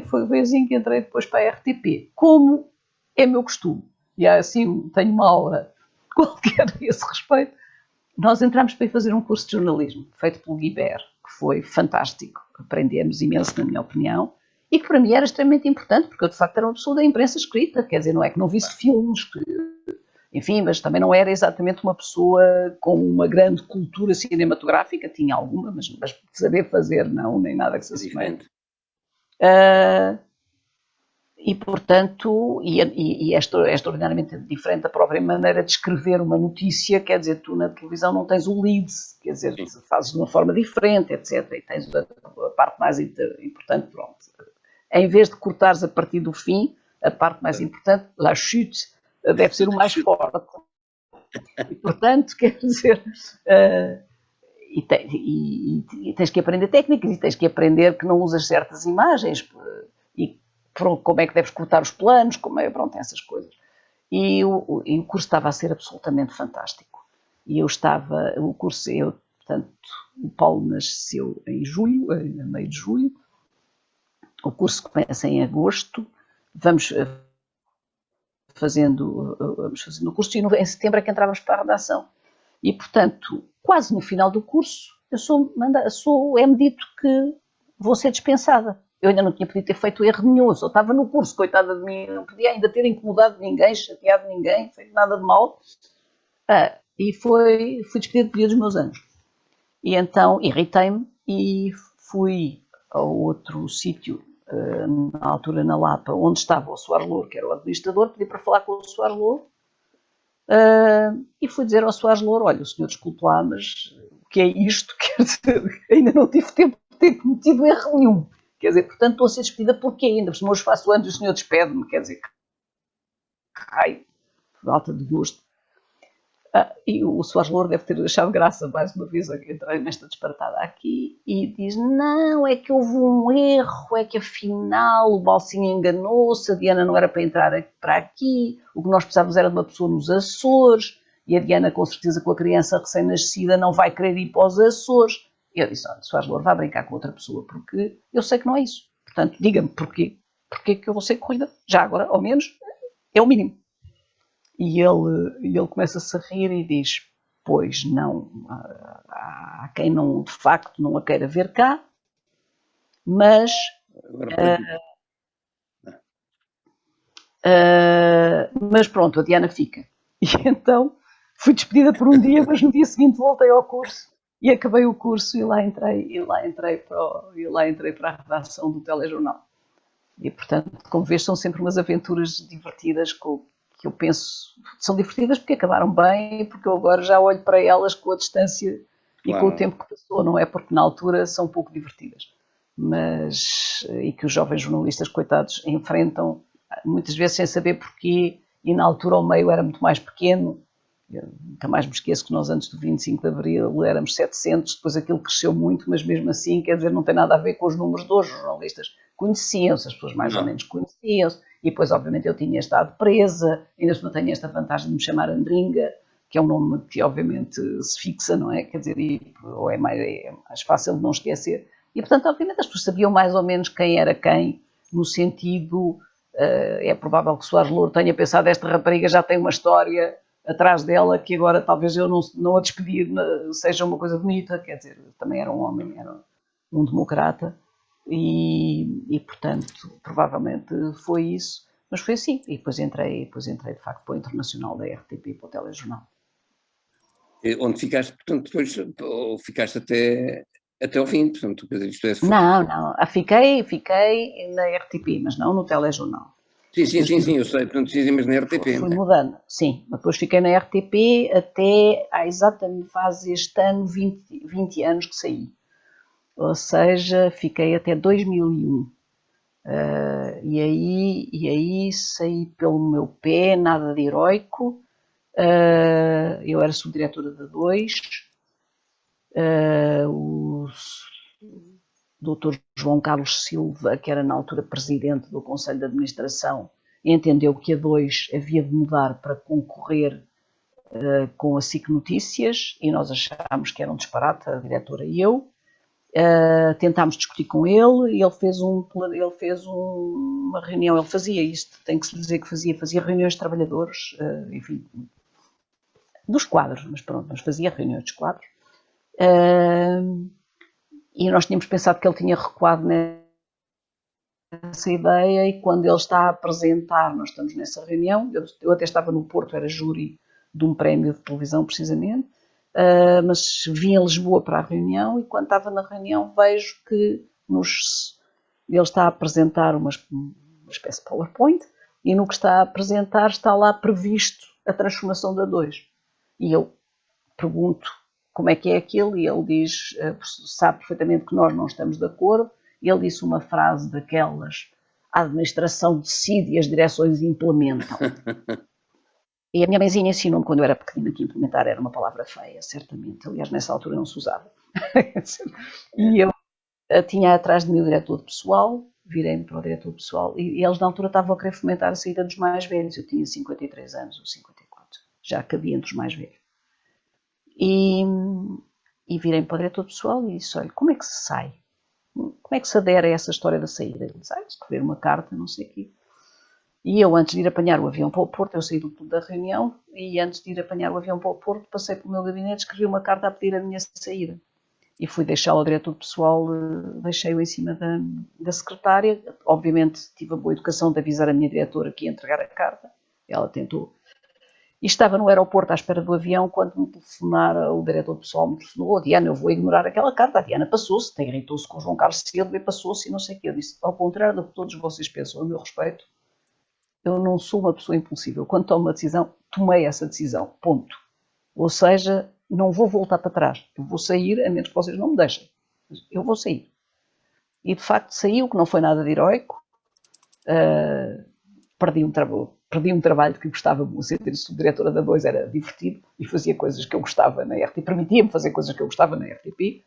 depois para a RTP, como é meu costume. E assim, tenho uma aula qualquer a esse respeito. Nós entramos para ir fazer um curso de jornalismo, feito pelo Guibert, que foi fantástico. Aprendemos imenso, na minha opinião, e que para mim era extremamente importante, porque eu, de facto, era uma pessoa da imprensa escrita. Quer dizer, não é que não visse filmes, enfim, mas também não era exatamente uma pessoa com uma grande cultura cinematográfica. Tinha alguma, mas de saber fazer, não, nem nada que se assemelhe. E, portanto, é extraordinariamente diferente da própria maneira de escrever uma notícia. Quer dizer, tu na televisão não tens o lead, quer dizer, fazes de uma forma diferente, etc. E tens a parte mais importante, pronto. Em vez de cortares a partir do fim, a parte mais importante, la chute, deve ser o mais forte. E, portanto, quer dizer... E tens que aprender técnicas, e tens que aprender que não usas certas imagens, e como é que deves cortar os planos, pronto, essas coisas. E o curso estava a ser absolutamente fantástico. E portanto, o Paulo nasceu em julho, a meio de julho, o curso começa em agosto, vamos fazendo o curso, e em setembro é que entrávamos para a redação. E, portanto, quase no final do curso, é-me dito que vou ser dispensada. Eu ainda não tinha podido ter feito erro nenhum, eu só estava no curso, coitada de mim, não podia ainda ter incomodado ninguém, chateado ninguém, feito nada de mal. E fui despedida de período dos meus anos. E então irritei-me e fui a outro sítio, na altura na Lapa, onde estava o Soares Louro, que era o administrador, pedi para falar com o Soares Louro, e fui dizer ao Soares Louro, olha, o senhor desculpe lá, mas o que é isto? Quer dizer, ainda não tive tempo de ter cometido erro nenhum. Quer dizer, portanto, estou a ser despedida porque ainda, por hoje faço anos e o senhor despede-me, quer dizer, ai, falta de gosto. E o Soares Louro deve ter achado graça, mais uma vez, que entrei nesta disparatada aqui, e diz, não, é que houve um erro, é que afinal o Balsinha enganou-se, a Diana não era para entrar para aqui, o que nós precisávamos era de uma pessoa nos Açores, e a Diana, com certeza, com a criança recém-nascida, não vai querer ir para os Açores. E eu disse, olha, Soares Louro, vá brincar com outra pessoa, porque eu sei que não é isso. Portanto, diga-me porquê. Porquê que eu vou ser corrida? Já agora, ao menos, é o mínimo. E ele começa-se a rir e diz, pois não, há quem não, de facto não a queira ver cá, mas mas pronto, a Diana fica. E então fui despedida por um dia, mas no dia seguinte voltei ao curso e acabei o curso e lá entrei para a redação do telejornal. E portanto, como vês, são sempre umas aventuras divertidas que eu penso são divertidas porque acabaram bem, porque eu agora já olho para elas com a distância e com o tempo que passou, não é? Porque na altura são um pouco divertidas. Mas, e que os jovens jornalistas, coitados, enfrentam muitas vezes sem saber porquê, e na altura o meio era muito mais pequeno. Eu nunca mais me esqueço que nós antes do 25 de Abril éramos 700, depois aquilo cresceu muito, mas mesmo assim, quer dizer, não tem nada a ver com os números de hoje. Os jornalistas conheciam-se, as pessoas mais ou menos conheciam-se, e depois obviamente eu tinha estado presa, ainda não tenho esta vantagem de me chamar Andringa, que é um nome que obviamente se fixa, não é? Quer dizer, ou é mais fácil de não esquecer. E portanto, obviamente as pessoas sabiam mais ou menos quem era quem, no sentido, é provável que Soares Louro tenha pensado, esta rapariga já tem uma história atrás dela, que agora talvez eu não a despedir seja uma coisa bonita, quer dizer, também era um homem, era um democrata, e portanto, provavelmente foi isso, mas foi assim, e depois entrei de facto para o Internacional da RTP, para o telejornal. Onde ficaste, portanto, depois ficaste até ao fim, portanto, isto é... Não, fiquei na RTP, mas não no telejornal. Sim, eu sei, portanto, sim, mas na RTP. Fui mudando, sim. Depois fiquei na RTP até, exatamente, faz este ano 20 anos que saí. Ou seja, fiquei até 2001. E aí saí pelo meu pé, nada de heroico. Eu era subdiretora da 2. O Dr. João Carlos Silva, que era na altura presidente do Conselho de Administração, entendeu que a 2 havia de mudar para concorrer com a SIC Notícias, e nós achámos que era um disparate, a diretora e eu. Tentámos discutir com ele e ele fez uma reunião, ele fazia isto, tem que se dizer que fazia reuniões de trabalhadores, enfim, dos quadros, mas fazia reuniões dos quadros. E nós tínhamos pensado que ele tinha recuado nessa ideia, e quando ele está a apresentar, nós estamos nessa reunião, eu até estava no Porto, era júri de um prémio de televisão precisamente, mas vim a Lisboa para a reunião, e quando estava na reunião vejo que ele está a apresentar uma espécie de PowerPoint, e no que está a apresentar está lá previsto a transformação da 2. E eu pergunto como é que é aquilo, e ele diz, sabe perfeitamente que nós não estamos de acordo. Ele disse uma frase daquelas, a administração decide e as direções implementam. E a minha mãezinha ensinou-me quando eu era pequenina que implementar era uma palavra feia, certamente. Aliás, nessa altura não se usava. E eu tinha atrás de mim o diretor de pessoal, virei-me para o diretor de pessoal, e eles na altura estavam a querer fomentar a saída dos mais velhos. Eu tinha 53 anos ou 54, já cabia entre os mais velhos. E virei-me para o diretor de pessoal e disse, olha, como é que se sai? Como é que se adere a essa história da saída? Ele disse, escrever uma carta, não sei o quê. E eu, antes de ir apanhar o avião para o Porto, eu saí da reunião e antes de ir apanhar o avião para o Porto, passei pelo meu gabinete, escrevi uma carta a pedir a minha saída. E fui deixá-lo ao diretor pessoal, deixei-o em cima da secretária. Obviamente tive a boa educação de avisar a minha diretora que ia entregar a carta. Ela tentou. E estava no aeroporto à espera do avião quando me telefonara, o diretor pessoal me telefonou: Diana, eu vou ignorar aquela carta. A Diana passou-se, até irritou-se com o João Carlos cedo e passou-se e não sei o quê. Eu disse: ao contrário do que todos vocês pensam a meu respeito, eu não sou uma pessoa impulsiva. Quando tomo uma decisão, tomei essa decisão. Ponto. Ou seja, não vou voltar para trás. Eu vou sair, a menos que vocês não me deixem. Eu vou sair. E de facto saiu, que não foi nada de heroico. Perdi um trabalho que gostava muito. Ser subdiretora da 2 era divertido e fazia coisas que eu gostava na RTP. Permitia-me fazer coisas que eu gostava na RTP,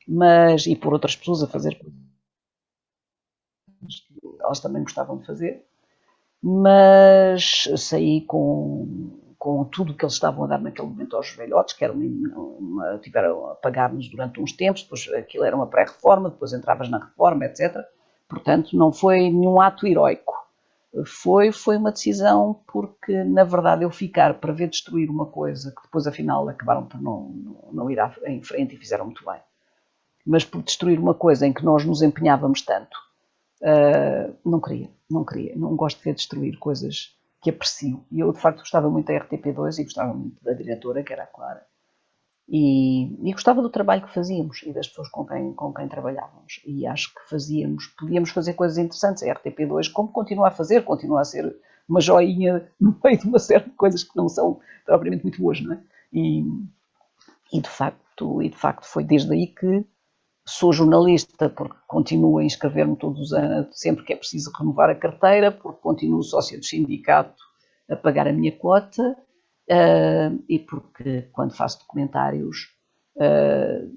mas, e por outras pessoas a fazer coisas que elas também gostavam de fazer. Mas saí com tudo que eles estavam a dar naquele momento aos velhotes, que era tiveram a pagar-nos durante uns tempos, depois aquilo era uma pré-reforma, depois entravas na reforma, etc. Portanto, não foi nenhum ato heroico. Foi uma decisão porque, na verdade, eu ficar para ver destruir uma coisa que depois, afinal, acabaram por não ir em frente e fizeram muito bem. Mas por destruir uma coisa em que nós nos empenhávamos tanto, não queria, não gosto de ver destruir coisas que aprecio. E eu, de facto, gostava muito da RTP2 e gostava muito da diretora, que era a Clara. E gostava do trabalho que fazíamos e das pessoas com quem trabalhávamos. E acho que podíamos fazer coisas interessantes. A RTP2, como continua a fazer, continua a ser uma joinha no meio de uma série de coisas que não são propriamente muito boas, não é? E de facto foi desde aí que sou jornalista, porque continuo a inscrever-me todos os anos, sempre que é preciso renovar a carteira, porque continuo sócia do sindicato a pagar a minha quota, e porque quando faço documentários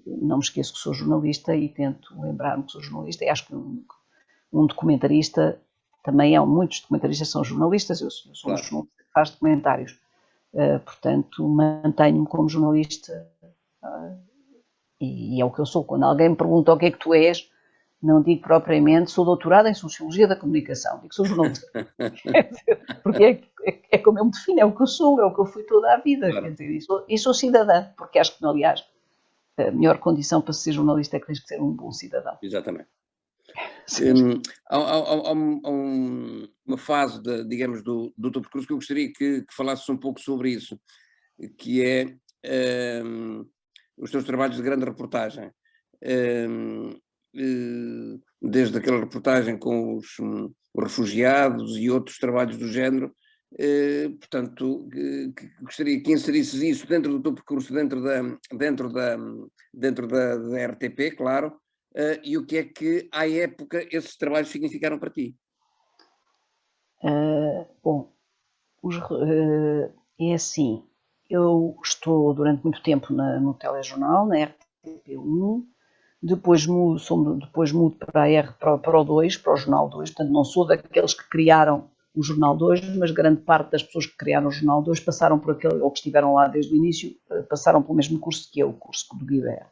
não me esqueço que sou jornalista e tento lembrar-me que sou jornalista. E acho que um documentarista também muitos documentaristas são jornalistas, eu sou claro. Um jornalista que faz documentários, portanto mantenho-me como jornalista. E é o que eu sou. Quando alguém me pergunta o que é que tu és, não digo propriamente sou doutorada em Sociologia da Comunicação, digo que sou jornalista. Porque é como eu me defino, é o que eu sou, é o que eu fui toda a vida. Claro. Quer dizer, e sou cidadã, porque acho que, aliás, a melhor condição para ser jornalista é que tens que ser um bom cidadão. Exatamente. Há uma fase, digamos, do teu percurso que eu gostaria que falasses um pouco sobre isso, que é os teus trabalhos de grande reportagem, desde aquela reportagem com os refugiados e outros trabalhos do género. Portanto, gostaria que inserisses isso dentro do teu percurso, dentro da RTP, claro, e o que é que, à época, esses trabalhos significaram para ti? Bom, é assim, eu estou durante muito tempo no telejornal, na RTP1, depois mudo para o 2, para o Jornal 2, portanto não sou daqueles que criaram o Jornal 2, mas grande parte das pessoas que criaram o Jornal 2 passaram por aquele, ou que estiveram lá desde o início, passaram pelo mesmo curso que eu, o curso do Guibert.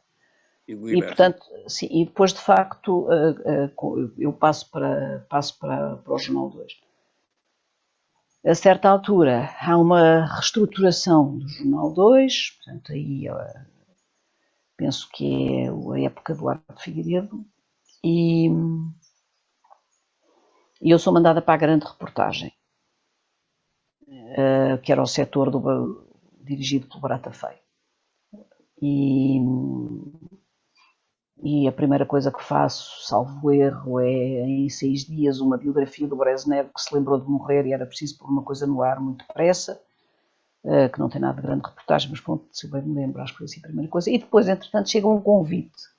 E portanto, sim, e depois de facto eu passo para o Jornal 2. A certa altura há uma reestruturação do Jornal 2, portanto aí penso que é a época do Arco de Figueiredo, e eu sou mandada para a grande reportagem, que era o setor dirigido pelo Barata Feio. E a primeira coisa que faço, salvo erro, é em 6 dias uma biografia do Brezhnev, que se lembrou de morrer e era preciso pôr uma coisa no ar muito depressa, que não tem nada de grande reportagem, mas pronto, se eu bem me lembro, acho que foi assim a primeira coisa. E depois, entretanto, chega um convite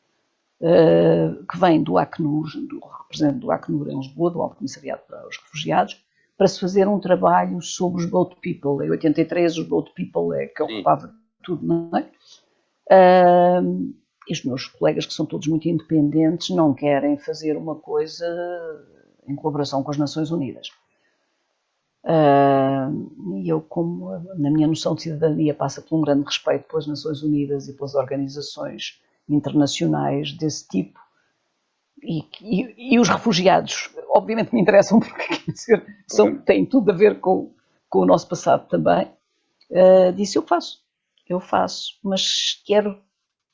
que vem do Acnur, do representante do Acnur em Lisboa, do Alto Comissariado para os Refugiados, para se fazer um trabalho sobre os Boat People. Em 83, os Boat People que ocupava tudo, não é? E os meus colegas, que são todos muito independentes, não querem fazer uma coisa em colaboração com as Nações Unidas. E eu, como na minha noção de cidadania passa por um grande respeito pelas Nações Unidas e pelas organizações internacionais desse tipo, e os refugiados, obviamente me interessam porque, quer dizer, têm tudo a ver com o nosso passado também, disse: eu faço, mas quero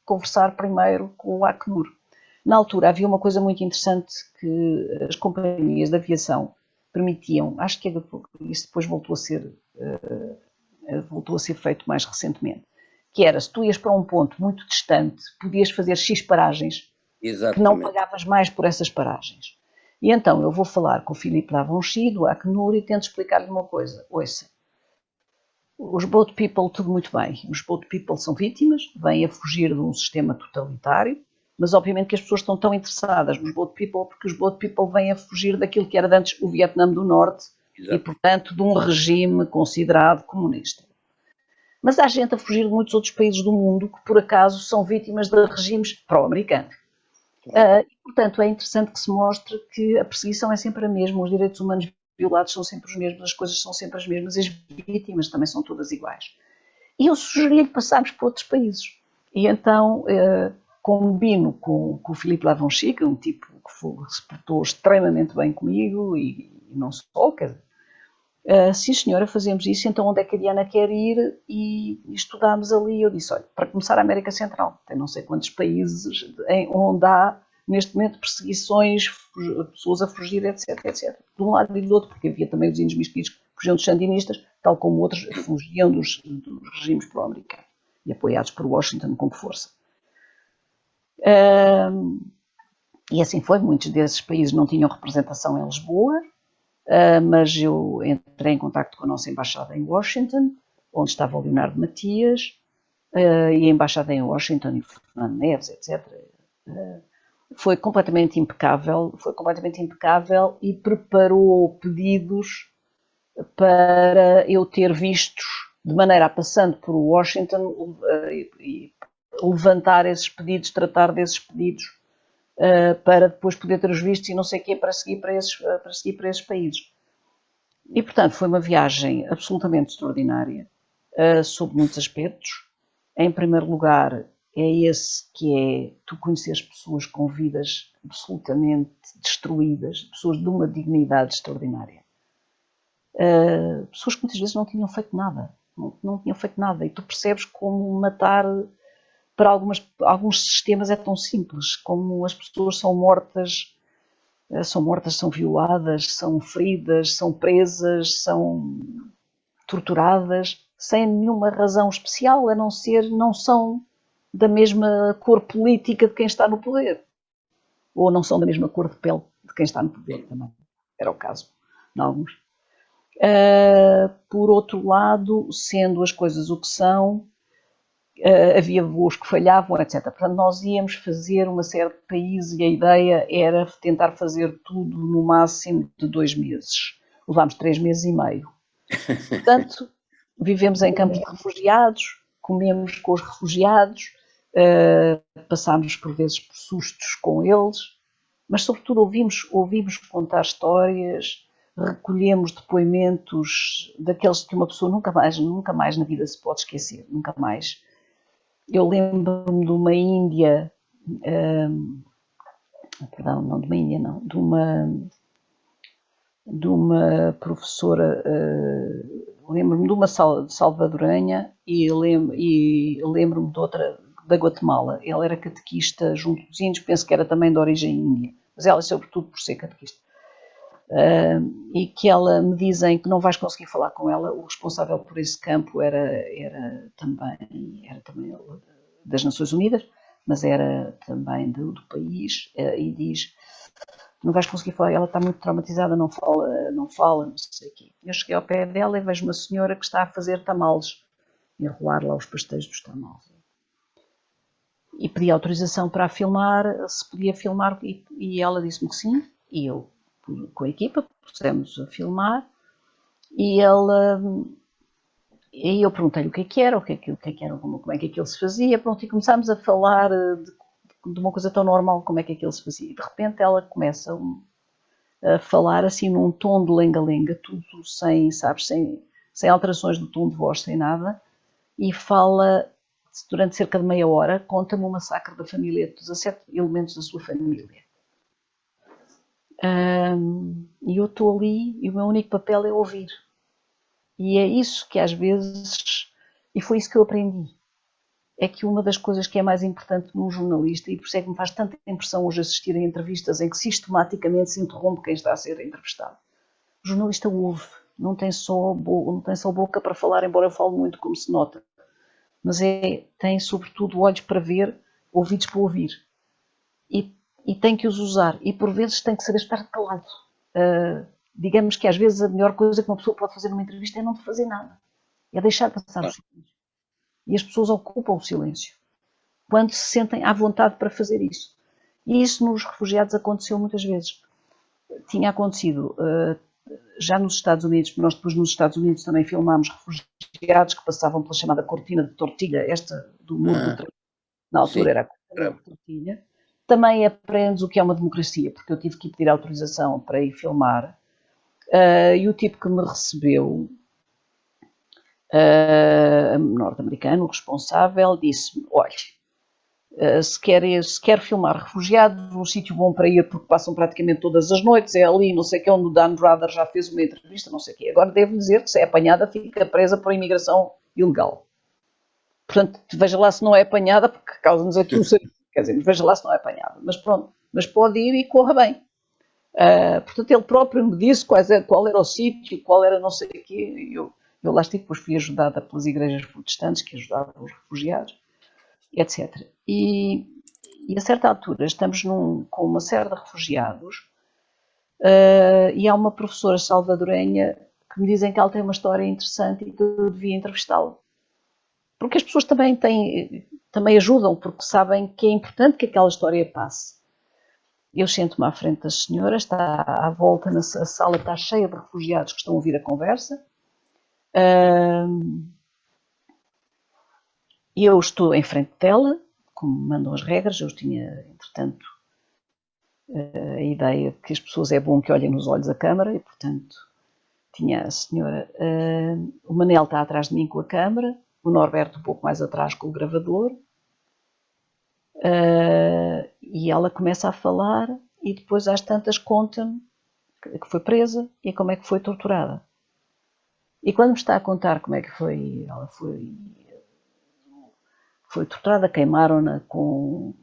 conversar primeiro com o Acnur. Na altura havia uma coisa muito interessante que as companhias de aviação permitiam, acho que isso depois voltou a ser feito mais recentemente, que era, se tu ias para um ponto muito distante, podias fazer X paragens, Exatamente, que não pagavas mais por essas paragens. E então eu vou falar com o Filipe Lavonchi, do Acnur, e tento explicar-lhe uma coisa. Ouça, os boat people, tudo muito bem. Os boat people são vítimas, vêm a fugir de um sistema totalitário, mas obviamente que as pessoas estão tão interessadas nos boat people porque os boat people vêm a fugir daquilo que era antes o Vietnã do Norte. Exato. E, portanto, de um regime considerado comunista. Mas há gente a fugir de muitos outros países do mundo que, por acaso, são vítimas de regimes pró-americanos. E, portanto, é interessante que se mostre que a perseguição é sempre a mesma, os direitos humanos violados são sempre os mesmos, as coisas são sempre as mesmas, as vítimas também são todas iguais. E eu sugeria-lhe passarmos para outros países. E então combino com o Filipe Lavonchi, que é um tipo que se portou extremamente bem comigo, e não só, quer dizer, sim senhora, fazemos isso, então onde é que a Diana quer ir? E estudámos ali. Eu disse: olha, para começar, a América Central, tem não sei quantos países onde há neste momento perseguições, pessoas a fugir, etc, etc. De um lado e do outro, porque havia também os índios misquitos que fugiam dos sandinistas, tal como outros fugiam dos regimes pró-americanos e apoiados por Washington com força. E assim foi, muitos desses países não tinham representação em Lisboa, mas eu entrei em contacto com a nossa embaixada em Washington, onde estava o Leonardo Matias, e a embaixada em Washington, e o Fernando Neves, etc. Foi completamente impecável e preparou pedidos para eu ter vistos, de maneira a, passando por Washington, e levantar esses pedidos, tratar desses pedidos, para depois poder ter os vistos e não sei o quê, para seguir para esses países. E, portanto, foi uma viagem absolutamente extraordinária, sob muitos aspectos. Em primeiro lugar, é esse que é tu conheceres pessoas com vidas absolutamente destruídas, pessoas de uma dignidade extraordinária. Pessoas que muitas vezes não tinham feito nada, não tinham feito nada, e tu percebes como matar, para alguns sistemas é tão simples, como as pessoas são mortas, são violadas, são feridas, são presas, são torturadas, sem nenhuma razão especial, a não ser, não são da mesma cor política de quem está no poder. Ou não são da mesma cor de pele de quem está no poder também. Era o caso de alguns. Por outro lado, sendo as coisas o que são, havia voos que falhavam, etc. Portanto, nós íamos fazer uma série de países e a ideia era tentar fazer tudo no máximo de 2 meses. Levámos 3 meses e meio. Portanto, vivemos em campos de refugiados, comemos com os refugiados, passámos por vezes por sustos com eles, mas sobretudo ouvimos contar histórias, recolhemos depoimentos daqueles que uma pessoa nunca mais na vida se pode esquecer, nunca mais. Eu lembro-me de uma Índia, perdão, não de uma Índia, não, de uma professora, lembro-me de uma salvadorenha e lembro-me de outra da Guatemala. Ela era catequista junto dos índios, penso que era também de origem índia, mas ela sobretudo por ser catequista. E que ela me dizem que não vais conseguir falar com ela, o responsável por esse campo era também das Nações Unidas, mas era também do país, e diz: não vais conseguir falar, ela está muito traumatizada, não fala, não sei o quê. Eu cheguei ao pé dela e vejo uma senhora que está a fazer tamales, enrolar lá os pastéis dos tamales. E pedi autorização para a filmar, se podia filmar, e ela disse-me que sim, e eu, com a equipa, pusemos a filmar, e eu perguntei-lhe o que era, como é que aquilo se fazia, pronto, e começámos a falar de uma coisa tão normal como é que aquilo se fazia. E de repente ela começa a falar assim num tom de lenga-lenga, tudo sem alterações do tom de voz, sem nada, e fala durante cerca de meia hora, conta-me o massacre da família, de 17 elementos da sua família. E eu estou ali e o meu único papel é ouvir. E é isso que às vezes, e foi isso que eu aprendi, é que uma das coisas que é mais importante num jornalista, e por isso é que me faz tanta impressão hoje assistir a entrevistas em que sistematicamente se interrompe quem está a ser entrevistado. O jornalista ouve, não tem só boca para falar, embora eu fale muito, como se nota, mas tem sobretudo olhos para ver, ouvidos para ouvir. E tem que os usar, e por vezes tem que saber estar calado. Digamos que às vezes a melhor coisa que uma pessoa pode fazer numa entrevista é não fazer nada, é deixar passar o silêncio. E as pessoas ocupam o silêncio quando se sentem à vontade para fazer isso. E isso nos refugiados aconteceu muitas vezes. Tinha acontecido já nos Estados Unidos, nós depois nos Estados Unidos também filmámos refugiados que passavam pela chamada cortina de tortilha, esta do muro do trabalho, na altura era a cortina de tortilha. Também aprendes o que é uma democracia, porque eu tive que pedir autorização para ir filmar, e o tipo que me recebeu, norte-americano, o responsável, disse-me, olha, se quer filmar refugiados, um sítio bom para ir, porque passam praticamente todas as noites, é ali, não sei o que, onde o Dan Rather já fez uma entrevista, não sei o que. Agora devo dizer que se é apanhada, fica presa por imigração ilegal. Portanto, veja lá se não é apanhada, porque causa-nos aqui um serviço. Quer dizer, veja lá se não é apanhada. Mas pronto, mas pode ir e corra bem. Portanto, ele próprio me disse qual era o sítio, qual era não sei o quê. Eu lá estive, depois fui ajudada pelas igrejas protestantes que ajudavam os refugiados, etc. E a certa altura estamos com uma série de refugiados, e há uma professora salvadorenha que me dizem que ela tem uma história interessante e que eu devia entrevistá-la. Porque as pessoas também ajudam, porque sabem que é importante que aquela história passe. Eu sento-me à frente das senhoras, está à volta, a sala está cheia de refugiados que estão a ouvir a conversa. Eu estou em frente dela, como mandam as regras. Eu tinha, entretanto, a ideia de que as pessoas é bom que olhem nos olhos a câmara, e, portanto, tinha a senhora. O Manel está atrás de mim com a câmara, o Norberto um pouco mais atrás com o gravador. E ela começa a falar e depois às tantas conta-me que foi presa e como é que foi torturada. E quando me está a contar como é que foi, ela foi torturada, queimaram-na com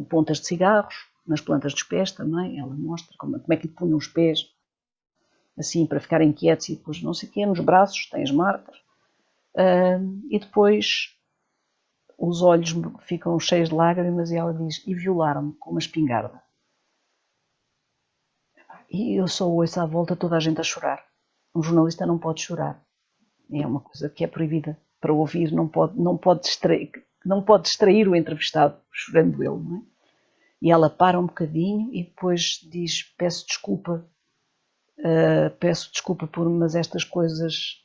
pontas de cigarros, nas plantas dos pés também, ela mostra como é que lhe punham os pés, assim, para ficarem quietos, e depois não sei o quê, nos braços tem as marcas. E depois os olhos ficam cheios de lágrimas e ela diz, e violaram-me com uma espingarda. E eu só ouço à volta toda a gente a chorar. Um jornalista não pode chorar. É uma coisa que é proibida para ouvir, não pode distrair o entrevistado chorando ele, não é? E ela para um bocadinho e depois diz, peço desculpa, mas estas coisas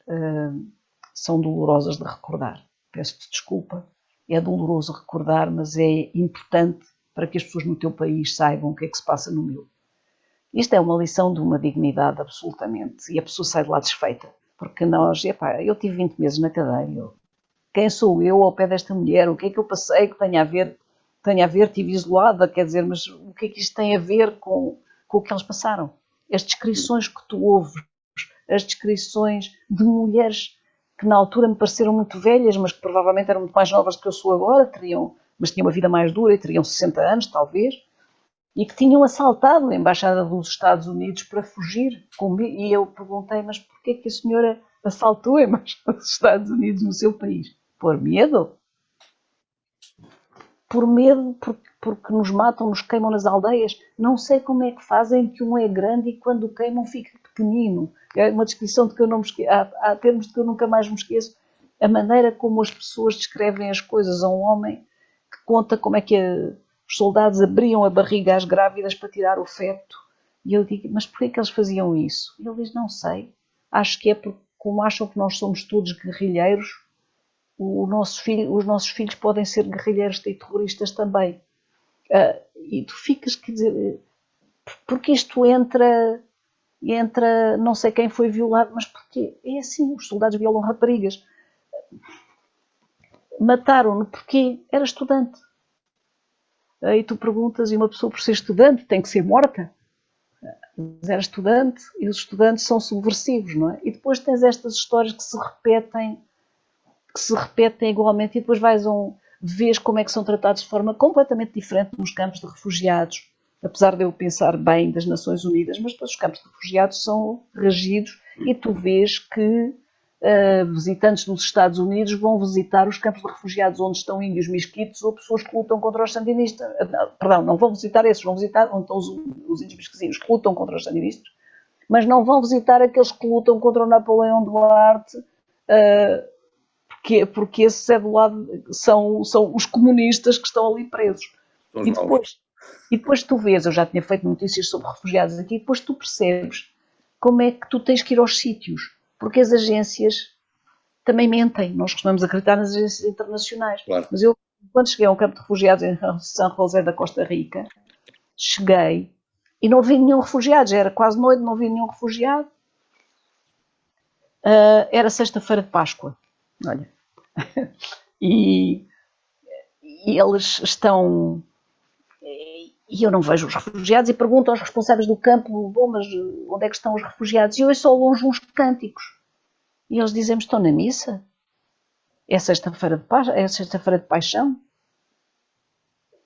são dolorosas de recordar. Peço-te desculpa, é doloroso recordar, mas é importante para que as pessoas no teu país saibam o que é que se passa no meu. Isto é uma lição de uma dignidade, absolutamente, e a pessoa sai de lá desfeita, porque eu tive 20 meses na cadeia, quem sou eu ao pé desta mulher, o que é que eu passei que tenha a ver, estive isolada, quer dizer, mas o que é que isto tem a ver com o que eles passaram? As descrições que tu ouves, as descrições de mulheres que na altura me pareceram muito velhas, mas que provavelmente eram muito mais novas do que eu sou agora, mas tinham uma vida mais dura e teriam 60 anos, talvez, e que tinham assaltado a Embaixada dos Estados Unidos para fugir. E eu perguntei, mas porquê que a senhora assaltou a Embaixada dos Estados Unidos no seu país? Por medo? Por medo, porque nos matam, nos queimam nas aldeias. Não sei como é que fazem que um é grande e quando o queimam fica pequenino. É uma descrição de que eu não me esqueço. Há termos de que eu nunca mais me esqueço. A maneira como as pessoas descrevem as coisas a um homem que conta como é que os soldados abriam a barriga às grávidas para tirar o feto. E eu digo, mas porquê que eles faziam isso? E ele diz, não sei. Acho que é porque, como acham que nós somos todos guerrilheiros, os nossos filhos podem ser guerrilheiros e terroristas também. E tu ficas, quer dizer, porque isto entra, não sei quem foi violado, mas porquê? É assim, os soldados violam raparigas. Mataram-no porque era estudante. E tu perguntas, e uma pessoa por ser estudante tem que ser morta? mas era estudante e os estudantes são subversivos, não é? E depois tens estas histórias que se repetem igualmente e depois vês como é que são tratados de forma completamente diferente nos campos de refugiados, apesar de eu pensar bem das Nações Unidas, mas depois os campos de refugiados são regidos e tu vês que visitantes dos Estados Unidos vão visitar os campos de refugiados onde estão índios mesquitos ou pessoas que lutam contra os sandinistas. Perdão, não vão visitar esses, vão visitar onde estão os índios mesquitos que lutam contra os sandinistas, mas não vão visitar aqueles que lutam contra o Napoleão Duarte, porque esses é do lado, são os comunistas que estão ali presos. E depois tu vês, eu já tinha feito notícias sobre refugiados aqui, e depois tu percebes como é que tu tens que ir aos sítios, porque as agências também mentem, nós costumamos acreditar nas agências internacionais. Claro. Mas eu, quando cheguei a um campo de refugiados em São José da Costa Rica, cheguei e não vi nenhum refugiado, já era quase noite, não vi nenhum refugiado. Era sexta-feira de Páscoa, olha. E eles estão... E eu não vejo os refugiados e pergunto aos responsáveis do campo, bom, mas onde é que estão os refugiados? E eu ouço ao longe uns cânticos. E eles dizem-me, estão na missa? É sexta-feira de paixão?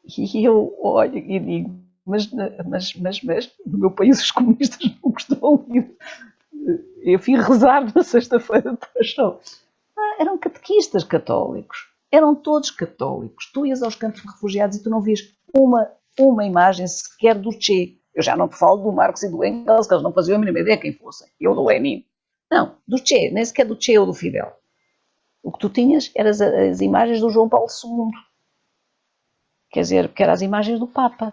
E eu olho e digo, mas no meu país os comunistas não gostam de ir. Eu fui rezar na sexta-feira de paixão. Eram catequistas católicos. Eram todos católicos. Tu ias aos campos de refugiados e tu não vias uma imagem sequer do Che. Eu já não te falo do Marx e do Engels, que eles não faziam a mínima ideia quem fossem. Eu do Lenin. Não, do Che, nem sequer do Che ou do Fidel. O que tu tinhas eram as imagens do João Paulo II. Quer dizer, que eram as imagens do Papa.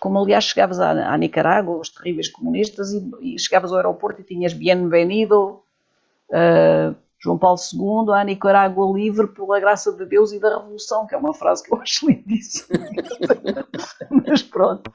Como aliás chegavas à Nicarágua, os terríveis comunistas, e chegavas ao aeroporto e tinhas Bienvenido, João Paulo II, à Nicarágua livre pela graça de Deus e da Revolução, que é uma frase que eu acho lindíssima. Mas pronto.